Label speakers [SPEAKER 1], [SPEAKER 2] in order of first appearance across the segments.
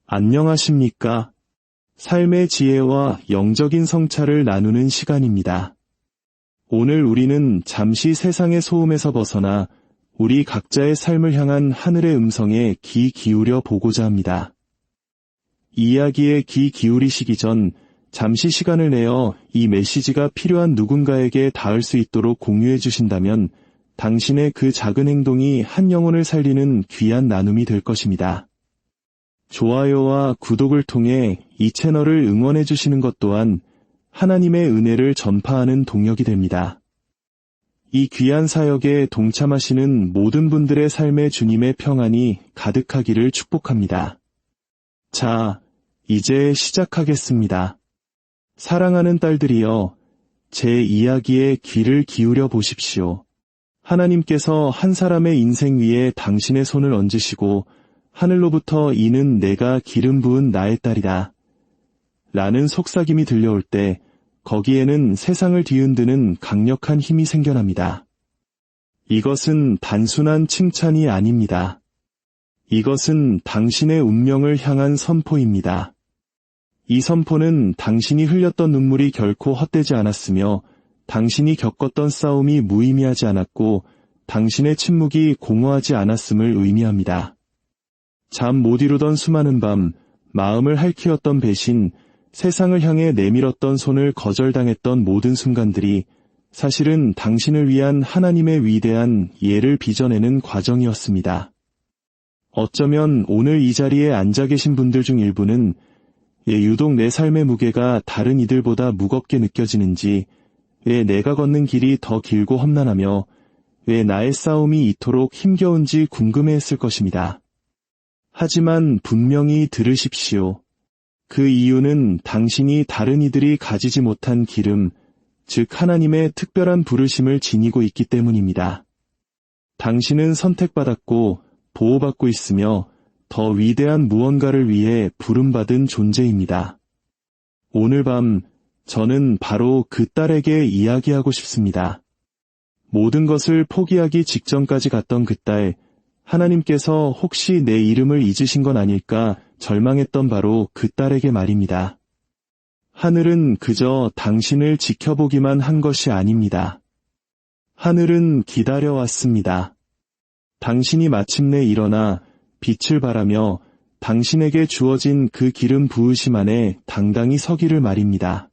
[SPEAKER 1] 안녕하십니까? 삶의 지혜와 영적인 성찰을 나누는 시간입니다. 오늘 우리는 잠시 세상의 소음에서 벗어나 우리 각자의 삶을 향한 하늘의 음성에 귀 기울여 보고자 합니다. 이야기에 귀 기울이시기 전 잠시 시간을 내어 이 메시지가 필요한 누군가에게 닿을 수 있도록 공유해 주신다면 당신의 그 작은 행동이 한 영혼을 살리는 귀한 나눔이 될 것입니다. 좋아요와 구독을 통해 이 채널을 응원해 주시는 것 또한 하나님의 은혜를 전파하는 동력이 됩니다. 이 귀한 사역에 동참하시는 모든 분들의 삶에 주님의 평안이 가득하기를 축복합니다. 자, 이제 시작하겠습니다. 사랑하는 딸들이여, 제 이야기에 귀를 기울여 보십시오. 하나님께서 한 사람의 인생 위에 당신의 손을 얹으시고 하늘로부터 이는 내가 기름 부은 나의 딸이다 라는 속삭임이 들려올 때 거기에는 세상을 뒤흔드는 강력한 힘이 생겨납니다. 이것은 단순한 칭찬이 아닙니다. 이것은 당신의 운명을 향한 선포입니다. 이 선포는 당신이 흘렸던 눈물이 결코 헛되지 않았으며 당신이 겪었던 싸움이 무의미하지 않았고 당신의 침묵이 공허하지 않았음을 의미합니다. 잠 못 이루던 수많은 밤, 마음을 핥히었던 배신, 세상을 향해 내밀었던 손을 거절당했던 모든 순간들이 사실은 당신을 위한 하나님의 위대한 예를 빚어내는 과정이었습니다. 어쩌면 오늘 이 자리에 앉아 계신 분들 중 일부는 유독 내 삶의 무게가 다른 이들보다 무겁게 느껴지는지, 왜 내가 걷는 길이 더 길고 험난하며 왜 나의 싸움이 이토록 힘겨운지 궁금해했을 것입니다. 하지만 분명히 들으십시오. 그 이유는 당신이 다른 이들이 가지지 못한 기름, 즉 하나님의 특별한 부르심을 지니고 있기 때문입니다. 당신은 선택받았고 보호받고 있으며 더 위대한 무언가를 위해 부름받은 존재입니다. 오늘 밤 저는 바로 그 딸에게 이야기하고 싶습니다. 모든 것을 포기하기 직전까지 갔던 그 딸, 하나님께서 혹시 내 이름을 잊으신 건 아닐까 절망했던 바로 그 딸에게 말입니다. 하늘은 그저 당신을 지켜보기만 한 것이 아닙니다. 하늘은 기다려왔습니다. 당신이 마침내 일어나 빛을 발하며 당신에게 주어진 그 기름 부으심 안에 당당히 서기를 말입니다.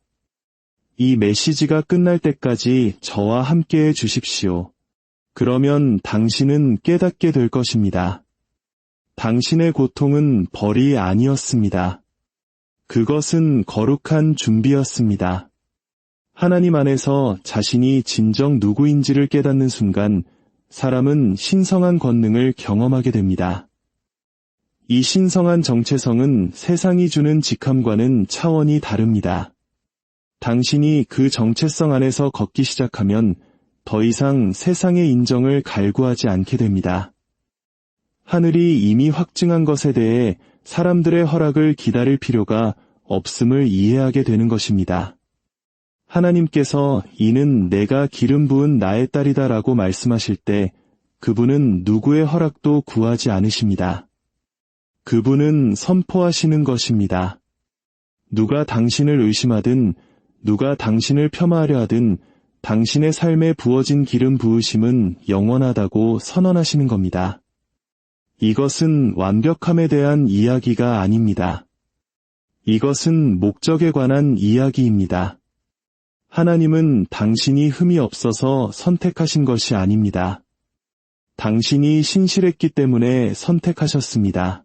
[SPEAKER 1] 이 메시지가 끝날 때까지 저와 함께해 주십시오. 그러면 당신은 깨닫게 될 것입니다. 당신의 고통은 벌이 아니었습니다. 그것은 거룩한 준비였습니다. 하나님 안에서 자신이 진정 누구인지를 깨닫는 순간 사람은 신성한 권능을 경험하게 됩니다. 이 신성한 정체성은 세상이 주는 직함과는 차원이 다릅니다. 당신이 그 정체성 안에서 걷기 시작하면 더 이상 세상의 인정을 갈구하지 않게 됩니다. 하늘이 이미 확증한 것에 대해 사람들의 허락을 기다릴 필요가 없음을 이해하게 되는 것입니다. 하나님께서 이는 내가 기름 부은 나의 딸이다 라고 말씀하실 때 그분은 누구의 허락도 구하지 않으십니다. 그분은 선포하시는 것입니다. 누가 당신을 의심하든 누가 당신을 폄하하려 하든 당신의 삶에 부어진 기름 부으심은 영원하다고 선언하시는 겁니다. 이것은 완벽함에 대한 이야기가 아닙니다. 이것은 목적에 관한 이야기입니다. 하나님은 당신이 흠이 없어서 선택하신 것이 아닙니다. 당신이 신실했기 때문에 선택하셨습니다.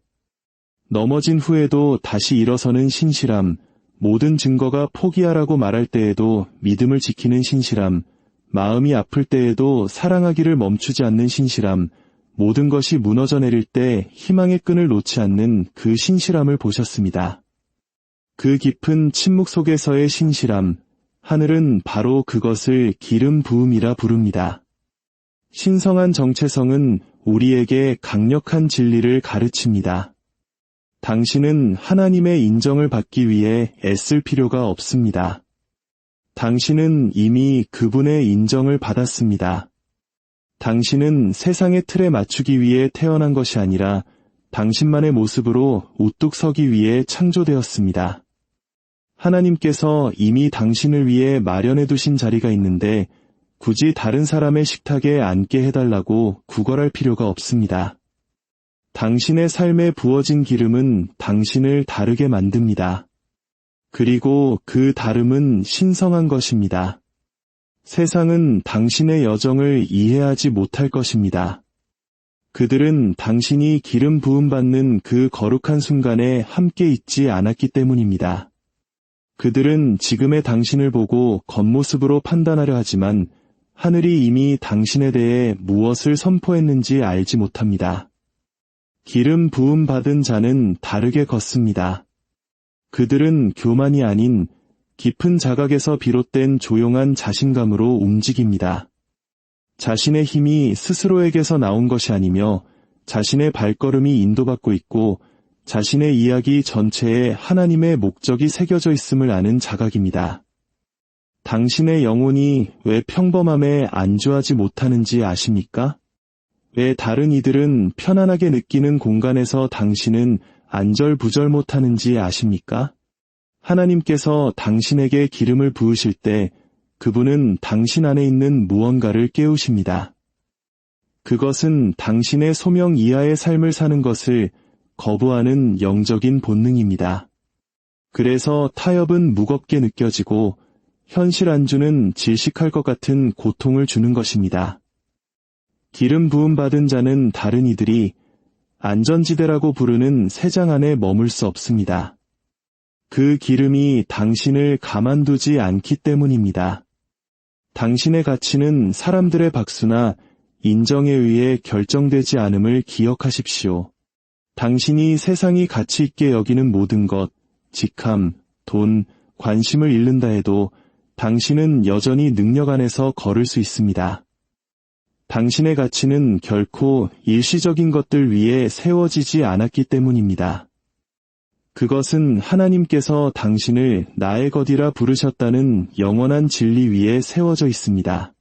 [SPEAKER 1] 넘어진 후에도 다시 일어서는 신실함, 모든 증거가 포기하라고 말할 때에도 믿음을 지키는 신실함, 마음이 아플 때에도 사랑하기를 멈추지 않는 신실함, 모든 것이 무너져 내릴 때 희망의 끈을 놓지 않는 그 신실함을 보셨습니다. 그 깊은 침묵 속에서의 신실함, 하늘은 바로 그것을 기름 부음이라 부릅니다. 신성한 정체성은 우리에게 강력한 진리를 가르칩니다. 당신은 하나님의 인정을 받기 위해 애쓸 필요가 없습니다. 당신은 이미 그분의 인정을 받았습니다. 당신은 세상의 틀에 맞추기 위해 태어난 것이 아니라 당신만의 모습으로 우뚝 서기 위해 창조되었습니다. 하나님께서 이미 당신을 위해 마련해 두신 자리가 있는데 굳이 다른 사람의 식탁에 앉게 해달라고 구걸할 필요가 없습니다. 당신의 삶에 부어진 기름은 당신을 다르게 만듭니다. 그리고 그 다름은 신성한 것입니다. 세상은 당신의 여정을 이해하지 못할 것입니다. 그들은 당신이 기름 부음받는 그 거룩한 순간에 함께 있지 않았기 때문입니다. 그들은 지금의 당신을 보고 겉모습으로 판단하려 하지만 하늘이 이미 당신에 대해 무엇을 선포했는지 알지 못합니다. 기름 부음 받은 자는 다르게 걷습니다. 그들은 교만이 아닌 깊은 자각에서 비롯된 조용한 자신감으로 움직입니다. 자신의 힘이 스스로에게서 나온 것이 아니며 자신의 발걸음이 인도받고 있고 자신의 이야기 전체에 하나님의 목적이 새겨져 있음을 아는 자각입니다. 당신의 영혼이 왜 평범함에 안주하지 못하는지 아십니까? 왜 다른 이들은 편안하게 느끼는 공간에서 당신은 안절부절 못하는지 아십니까? 하나님께서 당신에게 기름을 부으실 때 그분은 당신 안에 있는 무언가를 깨우십니다. 그것은 당신의 소명 이하의 삶을 사는 것을 거부하는 영적인 본능입니다. 그래서 타협은 무겁게 느껴지고 현실 안주는 질식할 것 같은 고통을 주는 것입니다. 기름 부음 받은 자는 다른 이들이 안전지대라고 부르는 새장 안에 머물 수 없습니다. 그 기름이 당신을 가만두지 않기 때문입니다. 당신의 가치는 사람들의 박수나 인정에 의해 결정되지 않음을 기억하십시오. 당신이 세상이 가치 있게 여기는 모든 것, 직함, 돈, 관심을 잃는다 해도 당신은 여전히 능력 안에서 걸을 수 있습니다. 당신의 가치는 결코 일시적인 것들 위에 세워지지 않았기 때문입니다. 그것은 하나님께서 당신을 나의 것이라 부르셨다는 영원한 진리 위에 세워져 있습니다.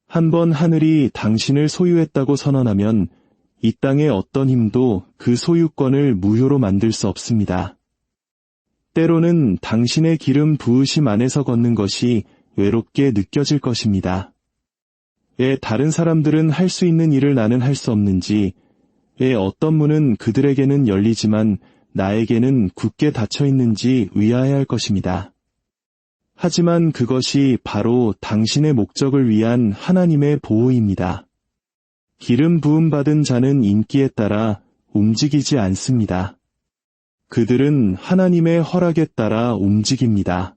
[SPEAKER 1] 한번 하늘이 당신을 소유했다고 선언하면 이 땅의 어떤 힘도 그 소유권을 무효로 만들 수 없습니다. 때로는 당신의 기름 부으심 안에서 걷는 것이 외롭게 느껴질 것입니다. 왜 다른 사람들은 할 수 있는 일을 나는 할 수 없는지, 왜 어떤 문은 그들에게는 열리지만 나에게는 굳게 닫혀 있는지 의아해할 것입니다. 하지만 그것이 바로 당신의 목적을 위한 하나님의 보호입니다. 기름 부음 받은 자는 인기에 따라 움직이지 않습니다. 그들은 하나님의 허락에 따라 움직입니다.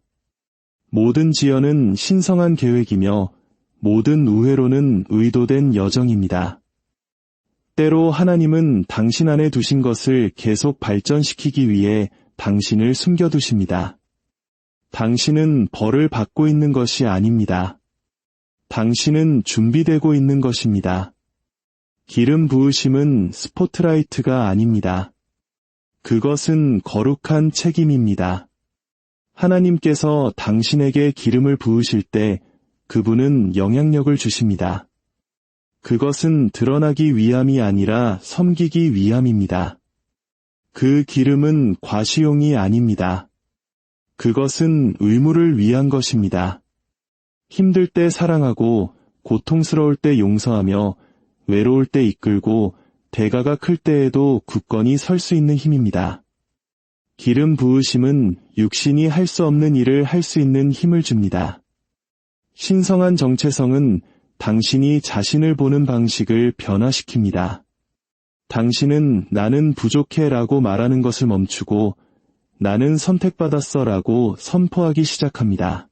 [SPEAKER 1] 모든 지연은 신성한 계획이며 모든 우회로는 의도된 여정입니다. 때로 하나님은 당신 안에 두신 것을 계속 발전시키기 위해 당신을 숨겨두십니다. 당신은 벌을 받고 있는 것이 아닙니다. 당신은 준비되고 있는 것입니다. 기름 부으심은 스포트라이트가 아닙니다. 그것은 거룩한 책임입니다. 하나님께서 당신에게 기름을 부으실 때 그분은 영향력을 주십니다. 그것은 드러나기 위함이 아니라 섬기기 위함입니다. 그 기름은 과시용이 아닙니다. 그것은 의무를 위한 것입니다. 힘들 때 사랑하고 고통스러울 때 용서하며 외로울 때 이끌고 대가가 클 때에도 굳건히 설 수 있는 힘입니다. 기름 부으심은 육신이 할 수 없는 일을 할 수 있는 힘을 줍니다. 신성한 정체성은 당신이 자신을 보는 방식을 변화시킵니다. 당신은 나는 부족해 라고 말하는 것을 멈추고 나는 선택받았어 라고 선포하기 시작합니다.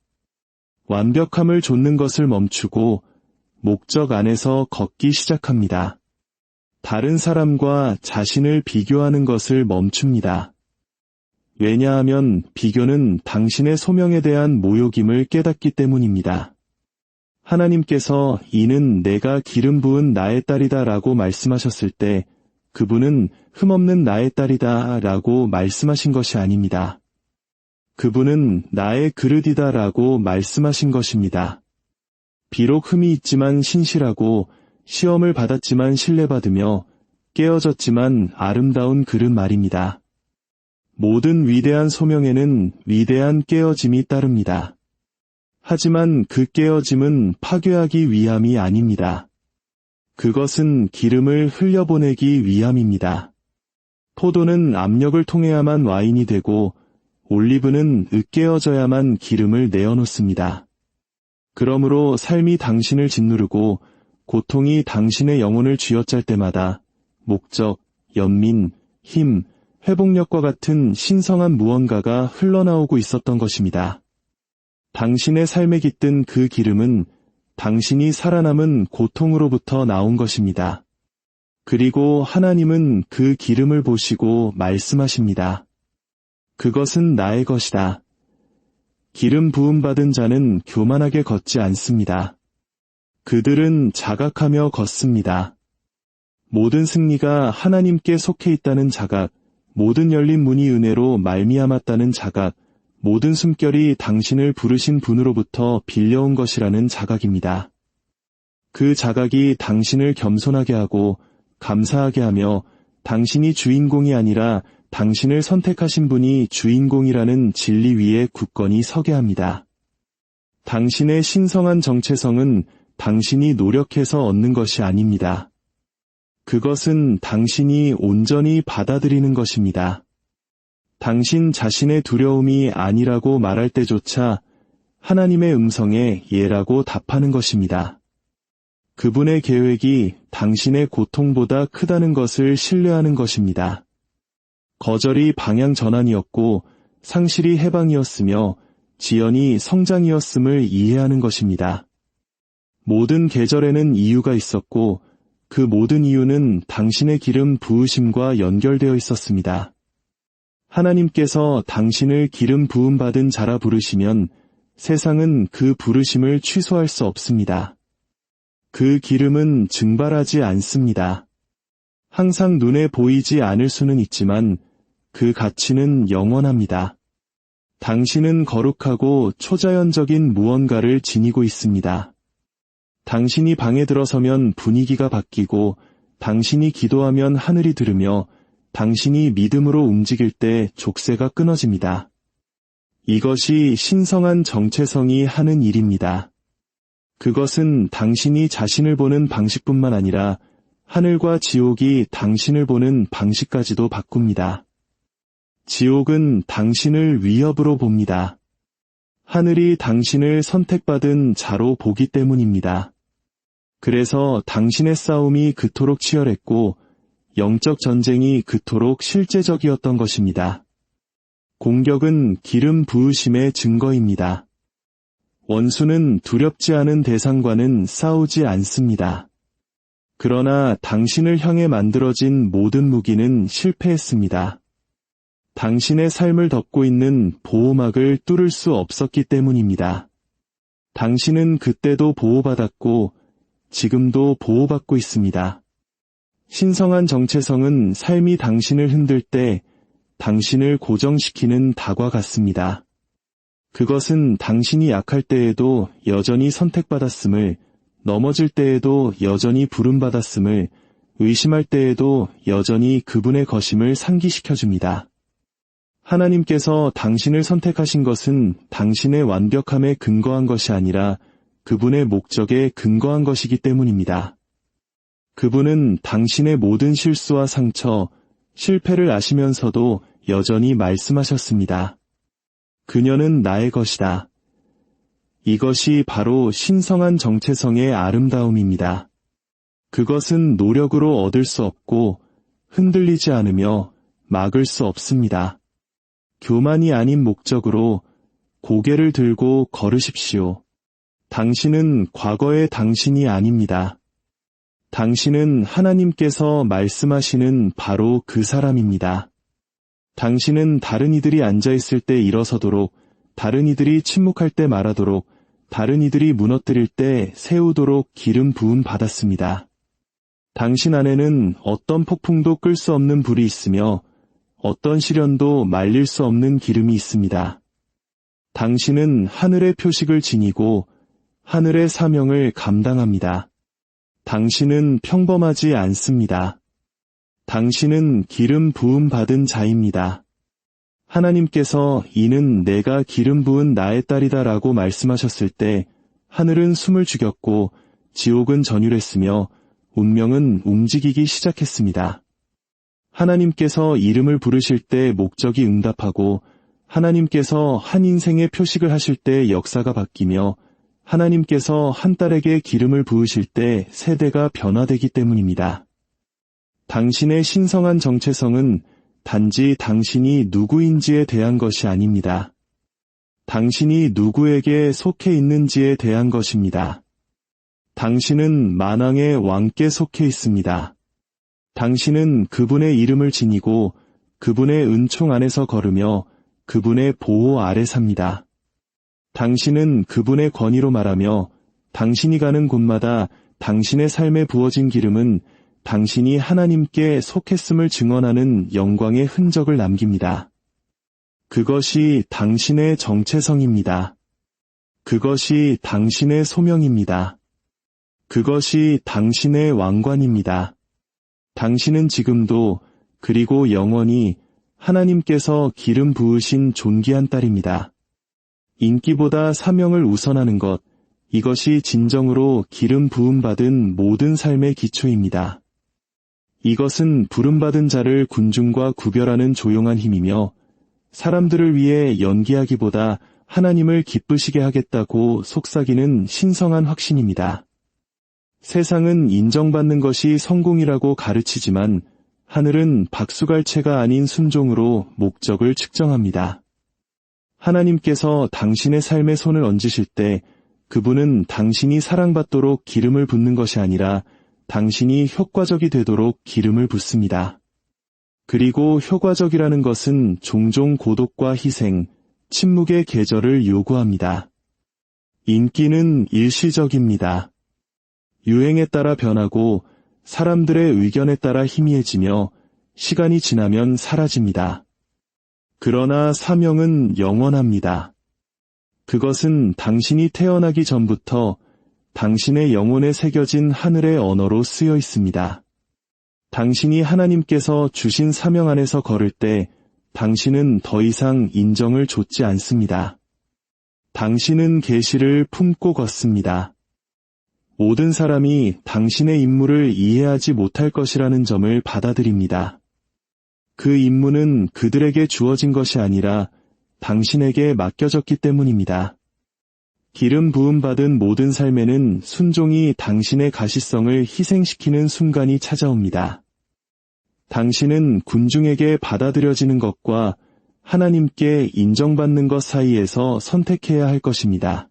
[SPEAKER 1] 완벽함을 좇는 것을 멈추고 목적 안에서 걷기 시작합니다. 다른 사람과 자신을 비교하는 것을 멈춥니다. 왜냐하면 비교는 당신의 소명에 대한 모욕임을 깨닫기 때문입니다. 하나님께서 이는 내가 기름 부은 나의 딸이다 라고 말씀하셨을 때 그분은 흠없는 나의 딸이다 라고 말씀하신 것이 아닙니다. 그분은 나의 그릇이다 라고 말씀하신 것입니다. 비록 흠이 있지만 신실하고 시험을 받았지만 신뢰받으며 깨어졌지만 아름다운 그릇 말입니다. 모든 위대한 소명에는 위대한 깨어짐이 따릅니다. 하지만 그 깨어짐은 파괴하기 위함이 아닙니다. 그것은 기름을 흘려보내기 위함입니다. 포도는 압력을 통해야만 와인이 되고 올리브는 으깨어져야만 기름을 내어놓습니다. 그러므로 삶이 당신을 짓누르고 고통이 당신의 영혼을 쥐어짤 때마다 목적, 연민, 힘, 회복력과 같은 신성한 무언가가 흘러나오고 있었던 것입니다. 당신의 삶에 깃든 그 기름은 당신이 살아남은 고통으로부터 나온 것입니다. 그리고 하나님은 그 기름을 보시고 말씀하십니다. 그것은 나의 것이다. 기름 부음받은 자는 교만하게 걷지 않습니다. 그들은 자각하며 걷습니다. 모든 승리가 하나님께 속해 있다는 자각, 모든 열린 문이 은혜로 말미암았다는 자각, 모든 숨결이 당신을 부르신 분으로부터 빌려온 것이라는 자각입니다. 그 자각이 당신을 겸손하게 하고 감사하게 하며 당신이 주인공이 아니라 당신을 선택하신 분이 주인공이라는 진리 위에 굳건히 서게 합니다. 당신의 신성한 정체성은 당신이 노력해서 얻는 것이 아닙니다. 그것은 당신이 온전히 받아들이는 것입니다. 당신 자신의 두려움이 아니라고 말할 때조차 하나님의 음성에 예라고 답하는 것입니다. 그분의 계획이 당신의 고통보다 크다는 것을 신뢰하는 것입니다. 거절이 방향 전환이었고 상실이 해방이었으며 지연이 성장이었음을 이해하는 것입니다. 모든 계절에는 이유가 있었고 그 모든 이유는 당신의 기름 부으심과 연결되어 있었습니다. 하나님께서 당신을 기름 부음받은 자라 부르시면 세상은 그 부르심을 취소할 수 없습니다. 그 기름은 증발하지 않습니다. 항상 눈에 보이지 않을 수는 있지만 그 가치는 영원합니다. 당신은 거룩하고 초자연적인 무언가를 지니고 있습니다. 당신이 방에 들어서면 분위기가 바뀌고 당신이 기도하면 하늘이 들으며 당신이 믿음으로 움직일 때 족쇄가 끊어집니다. 이것이 신성한 정체성이 하는 일입니다. 그것은 당신이 자신을 보는 방식뿐만 아니라 하늘과 지옥이 당신을 보는 방식까지도 바꿉니다. 지옥은 당신을 위협으로 봅니다. 하늘이 당신을 선택받은 자로 보기 때문입니다. 그래서 당신의 싸움이 그토록 치열했고 영적 전쟁이 그토록 실제적이었던 것입니다. 공격은 기름 부으심의 증거입니다. 원수는 두렵지 않은 대상과는 싸우지 않습니다. 그러나 당신을 향해 만들어진 모든 무기는 실패했습니다. 당신의 삶을 덮고 있는 보호막을 뚫을 수 없었기 때문입니다. 당신은 그때도 보호받았고 지금도 보호받고 있습니다. 신성한 정체성은 삶이 당신을 흔들 때 당신을 고정시키는 닭과 같습니다. 그것은 당신이 약할 때에도 여전히 선택받았음을, 넘어질 때에도 여전히 부름받았음을, 의심할 때에도 여전히 그분의 거심을 상기시켜줍니다. 하나님께서 당신을 선택하신 것은 당신의 완벽함에 근거한 것이 아니라 그분의 목적에 근거한 것이기 때문입니다. 그분은 당신의 모든 실수와 상처, 실패를 아시면서도 여전히 말씀하셨습니다. 그녀는 나의 것이다. 이것이 바로 신성한 정체성의 아름다움입니다. 그것은 노력으로 얻을 수 없고 흔들리지 않으며 막을 수 없습니다. 교만이 아닌 목적으로 고개를 들고 걸으십시오. 당신은 과거의 당신이 아닙니다. 당신은 하나님께서 말씀하시는 바로 그 사람입니다. 당신은 다른 이들이 앉아있을 때 일어서도록, 다른 이들이 침묵할 때 말하도록, 다른 이들이 무너뜨릴 때 세우도록 기름 부음 받았습니다. 당신 안에는 어떤 폭풍도 끌 수 없는 불이 있으며 어떤 시련도 말릴 수 없는 기름이 있습니다. 당신은 하늘의 표식을 지니고 하늘의 사명을 감당합니다. 당신은 평범하지 않습니다. 당신은 기름 부음 받은 자입니다. 하나님께서 이는 내가 기름 부은 나의 딸이다 라고 말씀하셨을 때 하늘은 숨을 죽였고 지옥은 전율했으며 운명은 움직이기 시작했습니다. 하나님께서 이름을 부르실 때 목적이 응답하고 하나님께서 한 인생의 표식을 하실 때 역사가 바뀌며 하나님께서 한 딸에게 기름을 부으실 때 세대가 변화되기 때문입니다. 당신의 신성한 정체성은 단지 당신이 누구인지에 대한 것이 아닙니다. 당신이 누구에게 속해 있는지에 대한 것입니다. 당신은 만왕의 왕께 속해 있습니다. 당신은 그분의 이름을 지니고 그분의 은총 안에서 걸으며 그분의 보호 아래 삽니다. 당신은 그분의 권위로 말하며 당신이 가는 곳마다 당신의 삶에 부어진 기름은 당신이 하나님께 속했음을 증언하는 영광의 흔적을 남깁니다. 그것이 당신의 정체성입니다. 그것이 당신의 소명입니다. 그것이 당신의 왕관입니다. 당신은 지금도 그리고 영원히 하나님께서 기름 부으신 존귀한 딸입니다. 인기보다 사명을 우선하는 것, 이것이 진정으로 기름 부음받은 모든 삶의 기초입니다. 이것은 부름받은 자를 군중과 구별하는 조용한 힘이며 사람들을 위해 연기하기보다 하나님을 기쁘시게 하겠다고 속삭이는 신성한 확신입니다. 세상은 인정받는 것이 성공이라고 가르치지만 하늘은 박수갈채가 아닌 순종으로 목적을 측정합니다. 하나님께서 당신의 삶에 손을 얹으실 때 그분은 당신이 사랑받도록 기름을 붓는 것이 아니라 당신이 효과적이 되도록 기름을 붓습니다. 그리고 효과적이라는 것은 종종 고독과 희생, 침묵의 계절을 요구합니다. 인기는 일시적입니다. 유행에 따라 변하고 사람들의 의견에 따라 희미해지며 시간이 지나면 사라집니다. 그러나 사명은 영원합니다. 그것은 당신이 태어나기 전부터 당신의 영혼에 새겨진 하늘의 언어로 쓰여 있습니다. 당신이 하나님께서 주신 사명 안에서 걸을 때 당신은 더 이상 인정을 좇지 않습니다. 당신은 계시를 품고 걷습니다. 모든 사람이 당신의 임무를 이해하지 못할 것이라는 점을 받아들입니다. 그 임무는 그들에게 주어진 것이 아니라 당신에게 맡겨졌기 때문입니다. 기름 부음 받은 모든 삶에는 순종이 당신의 가시성을 희생시키는 순간이 찾아옵니다. 당신은 군중에게 받아들여지는 것과 하나님께 인정받는 것 사이에서 선택해야 할 것입니다.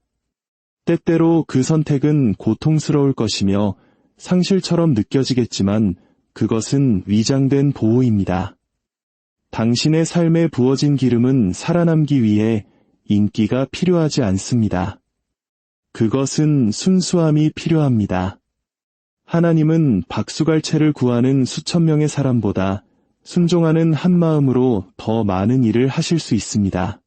[SPEAKER 1] 때때로 그 선택은 고통스러울 것이며 상실처럼 느껴지겠지만 그것은 위장된 보호입니다. 당신의 삶에 부어진 기름은 살아남기 위해 인기가 필요하지 않습니다. 그것은 순수함이 필요합니다. 하나님은 박수갈채를 구하는 수천 명의 사람보다 순종하는 한 마음으로 더 많은 일을 하실 수 있습니다.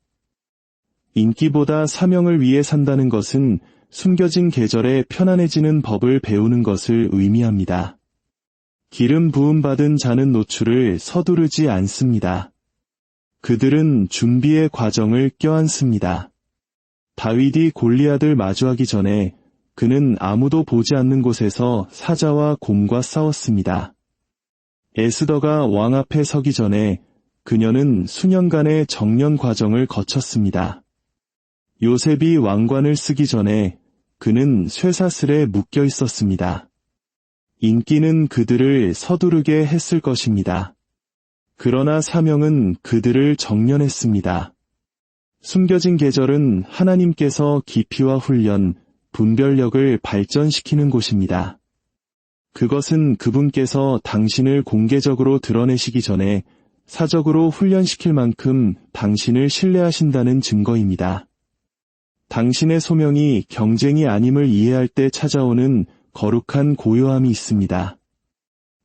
[SPEAKER 1] 인기보다 사명을 위해 산다는 것은 숨겨진 계절에 편안해지는 법을 배우는 것을 의미합니다. 기름 부음 받은 자는 노출을 서두르지 않습니다. 그들은 준비의 과정을 껴안습니다. 다윗이 골리앗을 마주하기 전에 그는 아무도 보지 않는 곳에서 사자와 곰과 싸웠습니다. 에스더가 왕 앞에 서기 전에 그녀는 수년간의 정년 과정을 거쳤습니다. 요셉이 왕관을 쓰기 전에 그는 쇠사슬에 묶여 있었습니다. 인기는 그들을 서두르게 했을 것입니다. 그러나 사명은 그들을 정련했습니다. 숨겨진 계절은 하나님께서 깊이와 훈련, 분별력을 발전시키는 곳입니다. 그것은 그분께서 당신을 공개적으로 드러내시기 전에 사적으로 훈련시킬 만큼 당신을 신뢰하신다는 증거입니다. 당신의 소명이 경쟁이 아님을 이해할 때 찾아오는 거룩한 고요함이 있습니다.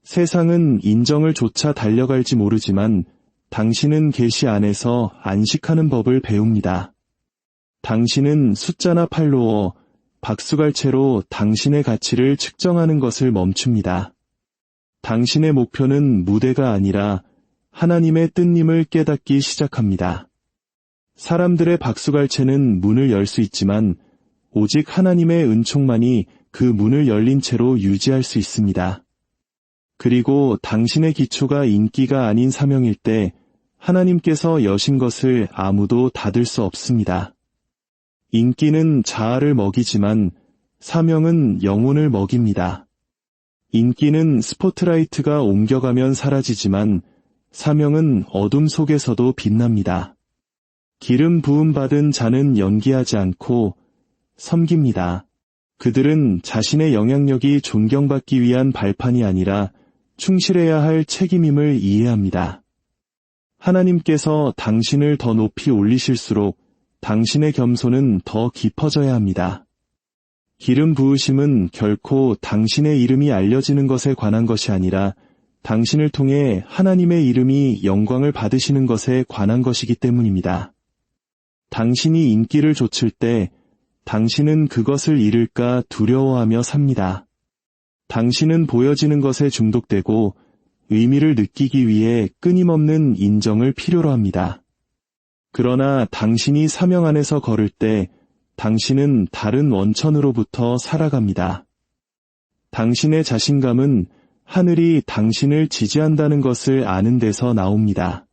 [SPEAKER 1] 세상은 인정을 조차 달려갈지 모르지만 당신은 계시 안에서 안식하는 법을 배웁니다. 당신은 숫자나 팔로워, 박수갈채로 당신의 가치를 측정하는 것을 멈춥니다. 당신의 목표는 무대가 아니라 하나님의 뜻임을 깨닫기 시작합니다. 사람들의 박수갈채는 문을 열 수 있지만 오직 하나님의 은총만이 그 문을 열린 채로 유지할 수 있습니다. 그리고 당신의 기초가 인기가 아닌 사명일 때 하나님께서 여신 것을 아무도 닫을 수 없습니다. 인기는 자아를 먹이지만 사명은 영혼을 먹입니다. 인기는 스포트라이트가 옮겨가면 사라지지만 사명은 어둠 속에서도 빛납니다. 기름 부음 받은 자는 연기하지 않고 섬깁니다. 그들은 자신의 영향력이 존경받기 위한 발판이 아니라 충실해야 할 책임임을 이해합니다. 하나님께서 당신을 더 높이 올리실수록 당신의 겸손은 더 깊어져야 합니다. 기름 부으심은 결코 당신의 이름이 알려지는 것에 관한 것이 아니라 당신을 통해 하나님의 이름이 영광을 받으시는 것에 관한 것이기 때문입니다. 당신이 인기를 좇을 때 당신은 그것을 잃을까 두려워하며 삽니다. 당신은 보여지는 것에 중독되고 의미를 느끼기 위해 끊임없는 인정을 필요로 합니다. 그러나 당신이 사명 안에서 걸을 때 당신은 다른 원천으로부터 살아갑니다. 당신의 자신감은 하늘이 당신을 지지한다는 것을 아는 데서 나옵니다.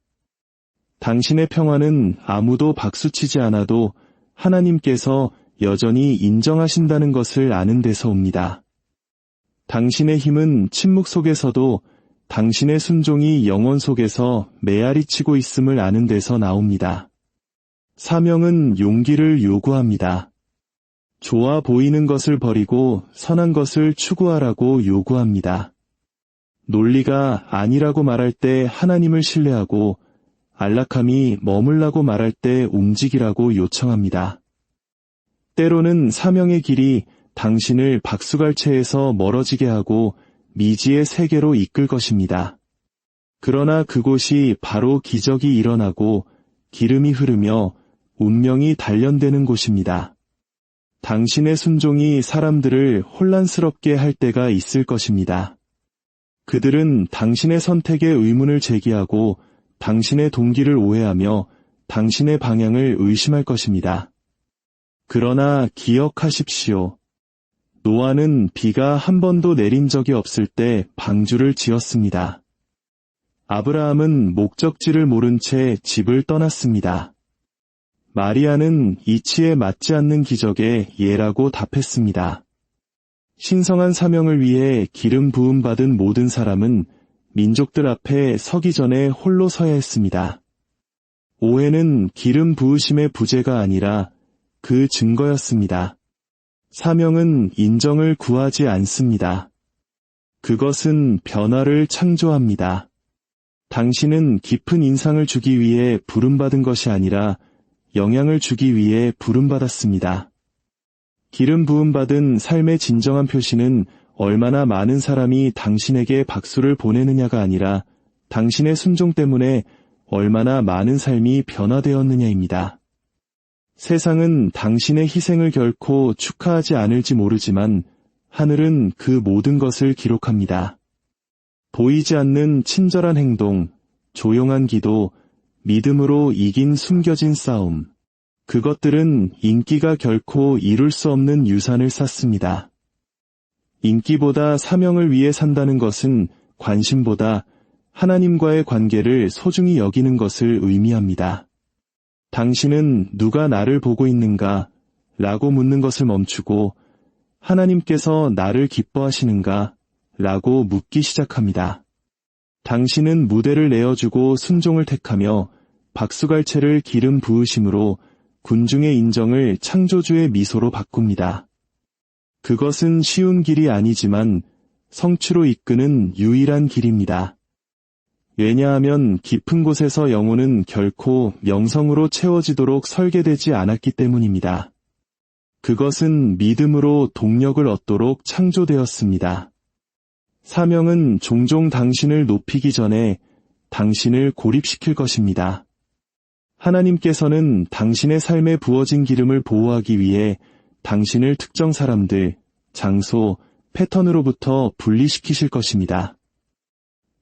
[SPEAKER 1] 당신의 평화는 아무도 박수치지 않아도 하나님께서 여전히 인정하신다는 것을 아는 데서 옵니다. 당신의 힘은 침묵 속에서도 당신의 순종이 영혼 속에서 메아리치고 있음을 아는 데서 나옵니다. 사명은 용기를 요구합니다. 좋아 보이는 것을 버리고 선한 것을 추구하라고 요구합니다. 논리가 아니라고 말할 때 하나님을 신뢰하고 안락함이 머물라고 말할 때 움직이라고 요청합니다. 때로는 사명의 길이 당신을 박수갈채에서 멀어지게 하고 미지의 세계로 이끌 것입니다. 그러나 그곳이 바로 기적이 일어나고 기름이 흐르며 운명이 단련되는 곳입니다. 당신의 순종이 사람들을 혼란스럽게 할 때가 있을 것입니다. 그들은 당신의 선택에 의문을 제기하고 당신의 동기를 오해하며 당신의 방향을 의심할 것입니다. 그러나 기억하십시오. 노아는 비가 한 번도 내린 적이 없을 때 방주를 지었습니다. 아브라함은 목적지를 모른 채 집을 떠났습니다. 마리아는 이치에 맞지 않는 기적에 예라고 답했습니다. 신성한 사명을 위해 기름 부음 받은 모든 사람은 민족들 앞에 서기 전에 홀로 서야 했습니다. 오해는 기름 부으심의 부재가 아니라 그 증거였습니다. 사명은 인정을 구하지 않습니다. 그것은 변화를 창조합니다. 당신은 깊은 인상을 주기 위해 부름받은 것이 아니라 영향을 주기 위해 부름받았습니다. 기름 부음받은 삶의 진정한 표시는 얼마나 많은 사람이 당신에게 박수를 보내느냐가 아니라 당신의 순종 때문에 얼마나 많은 삶이 변화되었느냐입니다. 세상은 당신의 희생을 결코 축하하지 않을지 모르지만 하늘은 그 모든 것을 기록합니다. 보이지 않는 친절한 행동, 조용한 기도, 믿음으로 이긴 숨겨진 싸움. 그것들은 인기가 결코 이룰 수 없는 유산을 쌓습니다. 인기보다 사명을 위해 산다는 것은 관심보다 하나님과의 관계를 소중히 여기는 것을 의미합니다. 당신은 누가 나를 보고 있는가? 라고 묻는 것을 멈추고 하나님께서 나를 기뻐하시는가? 라고 묻기 시작합니다. 당신은 무대를 내어주고 순종을 택하며 박수갈채를 기름 부으심으로 군중의 인정을 창조주의 미소로 바꿉니다. 그것은 쉬운 길이 아니지만 성취로 이끄는 유일한 길입니다. 왜냐하면 깊은 곳에서 영혼은 결코 명성으로 채워지도록 설계되지 않았기 때문입니다. 그것은 믿음으로 동력을 얻도록 창조되었습니다. 사명은 종종 당신을 높이기 전에 당신을 고립시킬 것입니다. 하나님께서는 당신의 삶에 부어진 기름을 보호하기 위해 당신을 특정 사람들, 장소, 패턴으로부터 분리시키실 것입니다.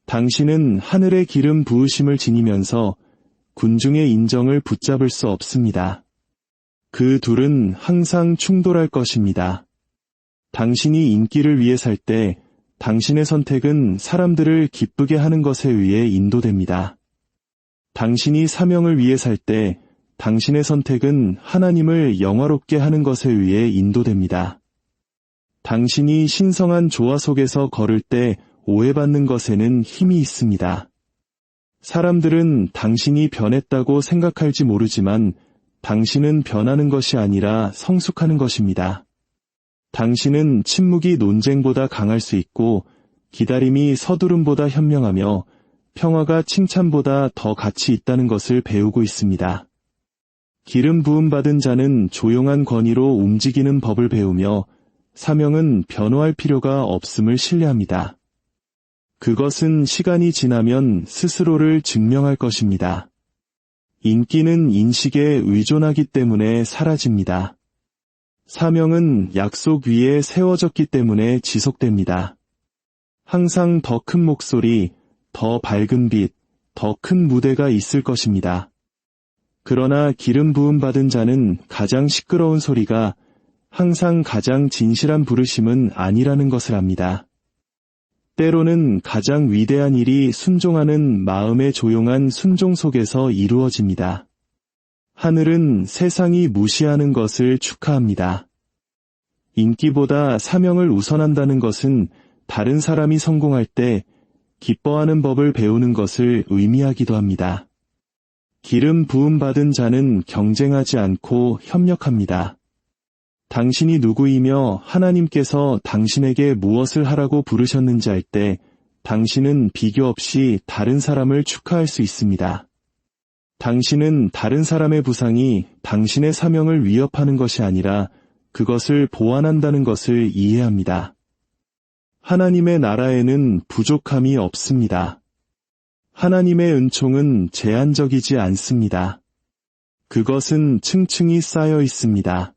[SPEAKER 1] 당신은 하늘의 기름 부으심을 지니면서 군중의 인정을 붙잡을 수 없습니다. 그 둘은 항상 충돌할 것입니다. 당신이 인기를 위해 살 때 당신의 선택은 사람들을 기쁘게 하는 것에 의해 인도됩니다. 당신이 사명을 위해 살 때 당신의 선택은 하나님을 영화롭게 하는 것에 의해 인도됩니다. 당신이 신성한 조화 속에서 걸을 때 오해받는 것에는 힘이 있습니다. 사람들은 당신이 변했다고 생각할지 모르지만 당신은 변하는 것이 아니라 성숙하는 것입니다. 당신은 침묵이 논쟁보다 강할 수 있고 기다림이 서두름보다 현명하며 평화가 칭찬보다 더 가치 있다는 것을 배우고 있습니다. 기름 부음 받은 자는 조용한 권위로 움직이는 법을 배우며 사명은 변호할 필요가 없음을 신뢰합니다. 그것은 시간이 지나면 스스로를 증명할 것입니다. 인기는 인식에 의존하기 때문에 사라집니다. 사명은 약속 위에 세워졌기 때문에 지속됩니다. 항상 더 큰 목소리, 더 밝은 빛, 더 큰 무대가 있을 것입니다. 그러나 기름 부음 받은 자는 가장 시끄러운 소리가 항상 가장 진실한 부르심은 아니라는 것을 압니다. 때로는 가장 위대한 일이 순종하는 마음의 조용한 순종 속에서 이루어집니다. 하늘은 세상이 무시하는 것을 축하합니다. 인기보다 사명을 우선한다는 것은 다른 사람이 성공할 때 기뻐하는 법을 배우는 것을 의미하기도 합니다. 기름 부음 받은 자는 경쟁하지 않고 협력합니다. 당신이 누구이며 하나님께서 당신에게 무엇을 하라고 부르셨는지 알 때 당신은 비교 없이 다른 사람을 축하할 수 있습니다. 당신은 다른 사람의 부상이 당신의 사명을 위협하는 것이 아니라 그것을 보완한다는 것을 이해합니다. 하나님의 나라에는 부족함이 없습니다. 하나님의 은총은 제한적이지 않습니다. 그것은 층층이 쌓여 있습니다.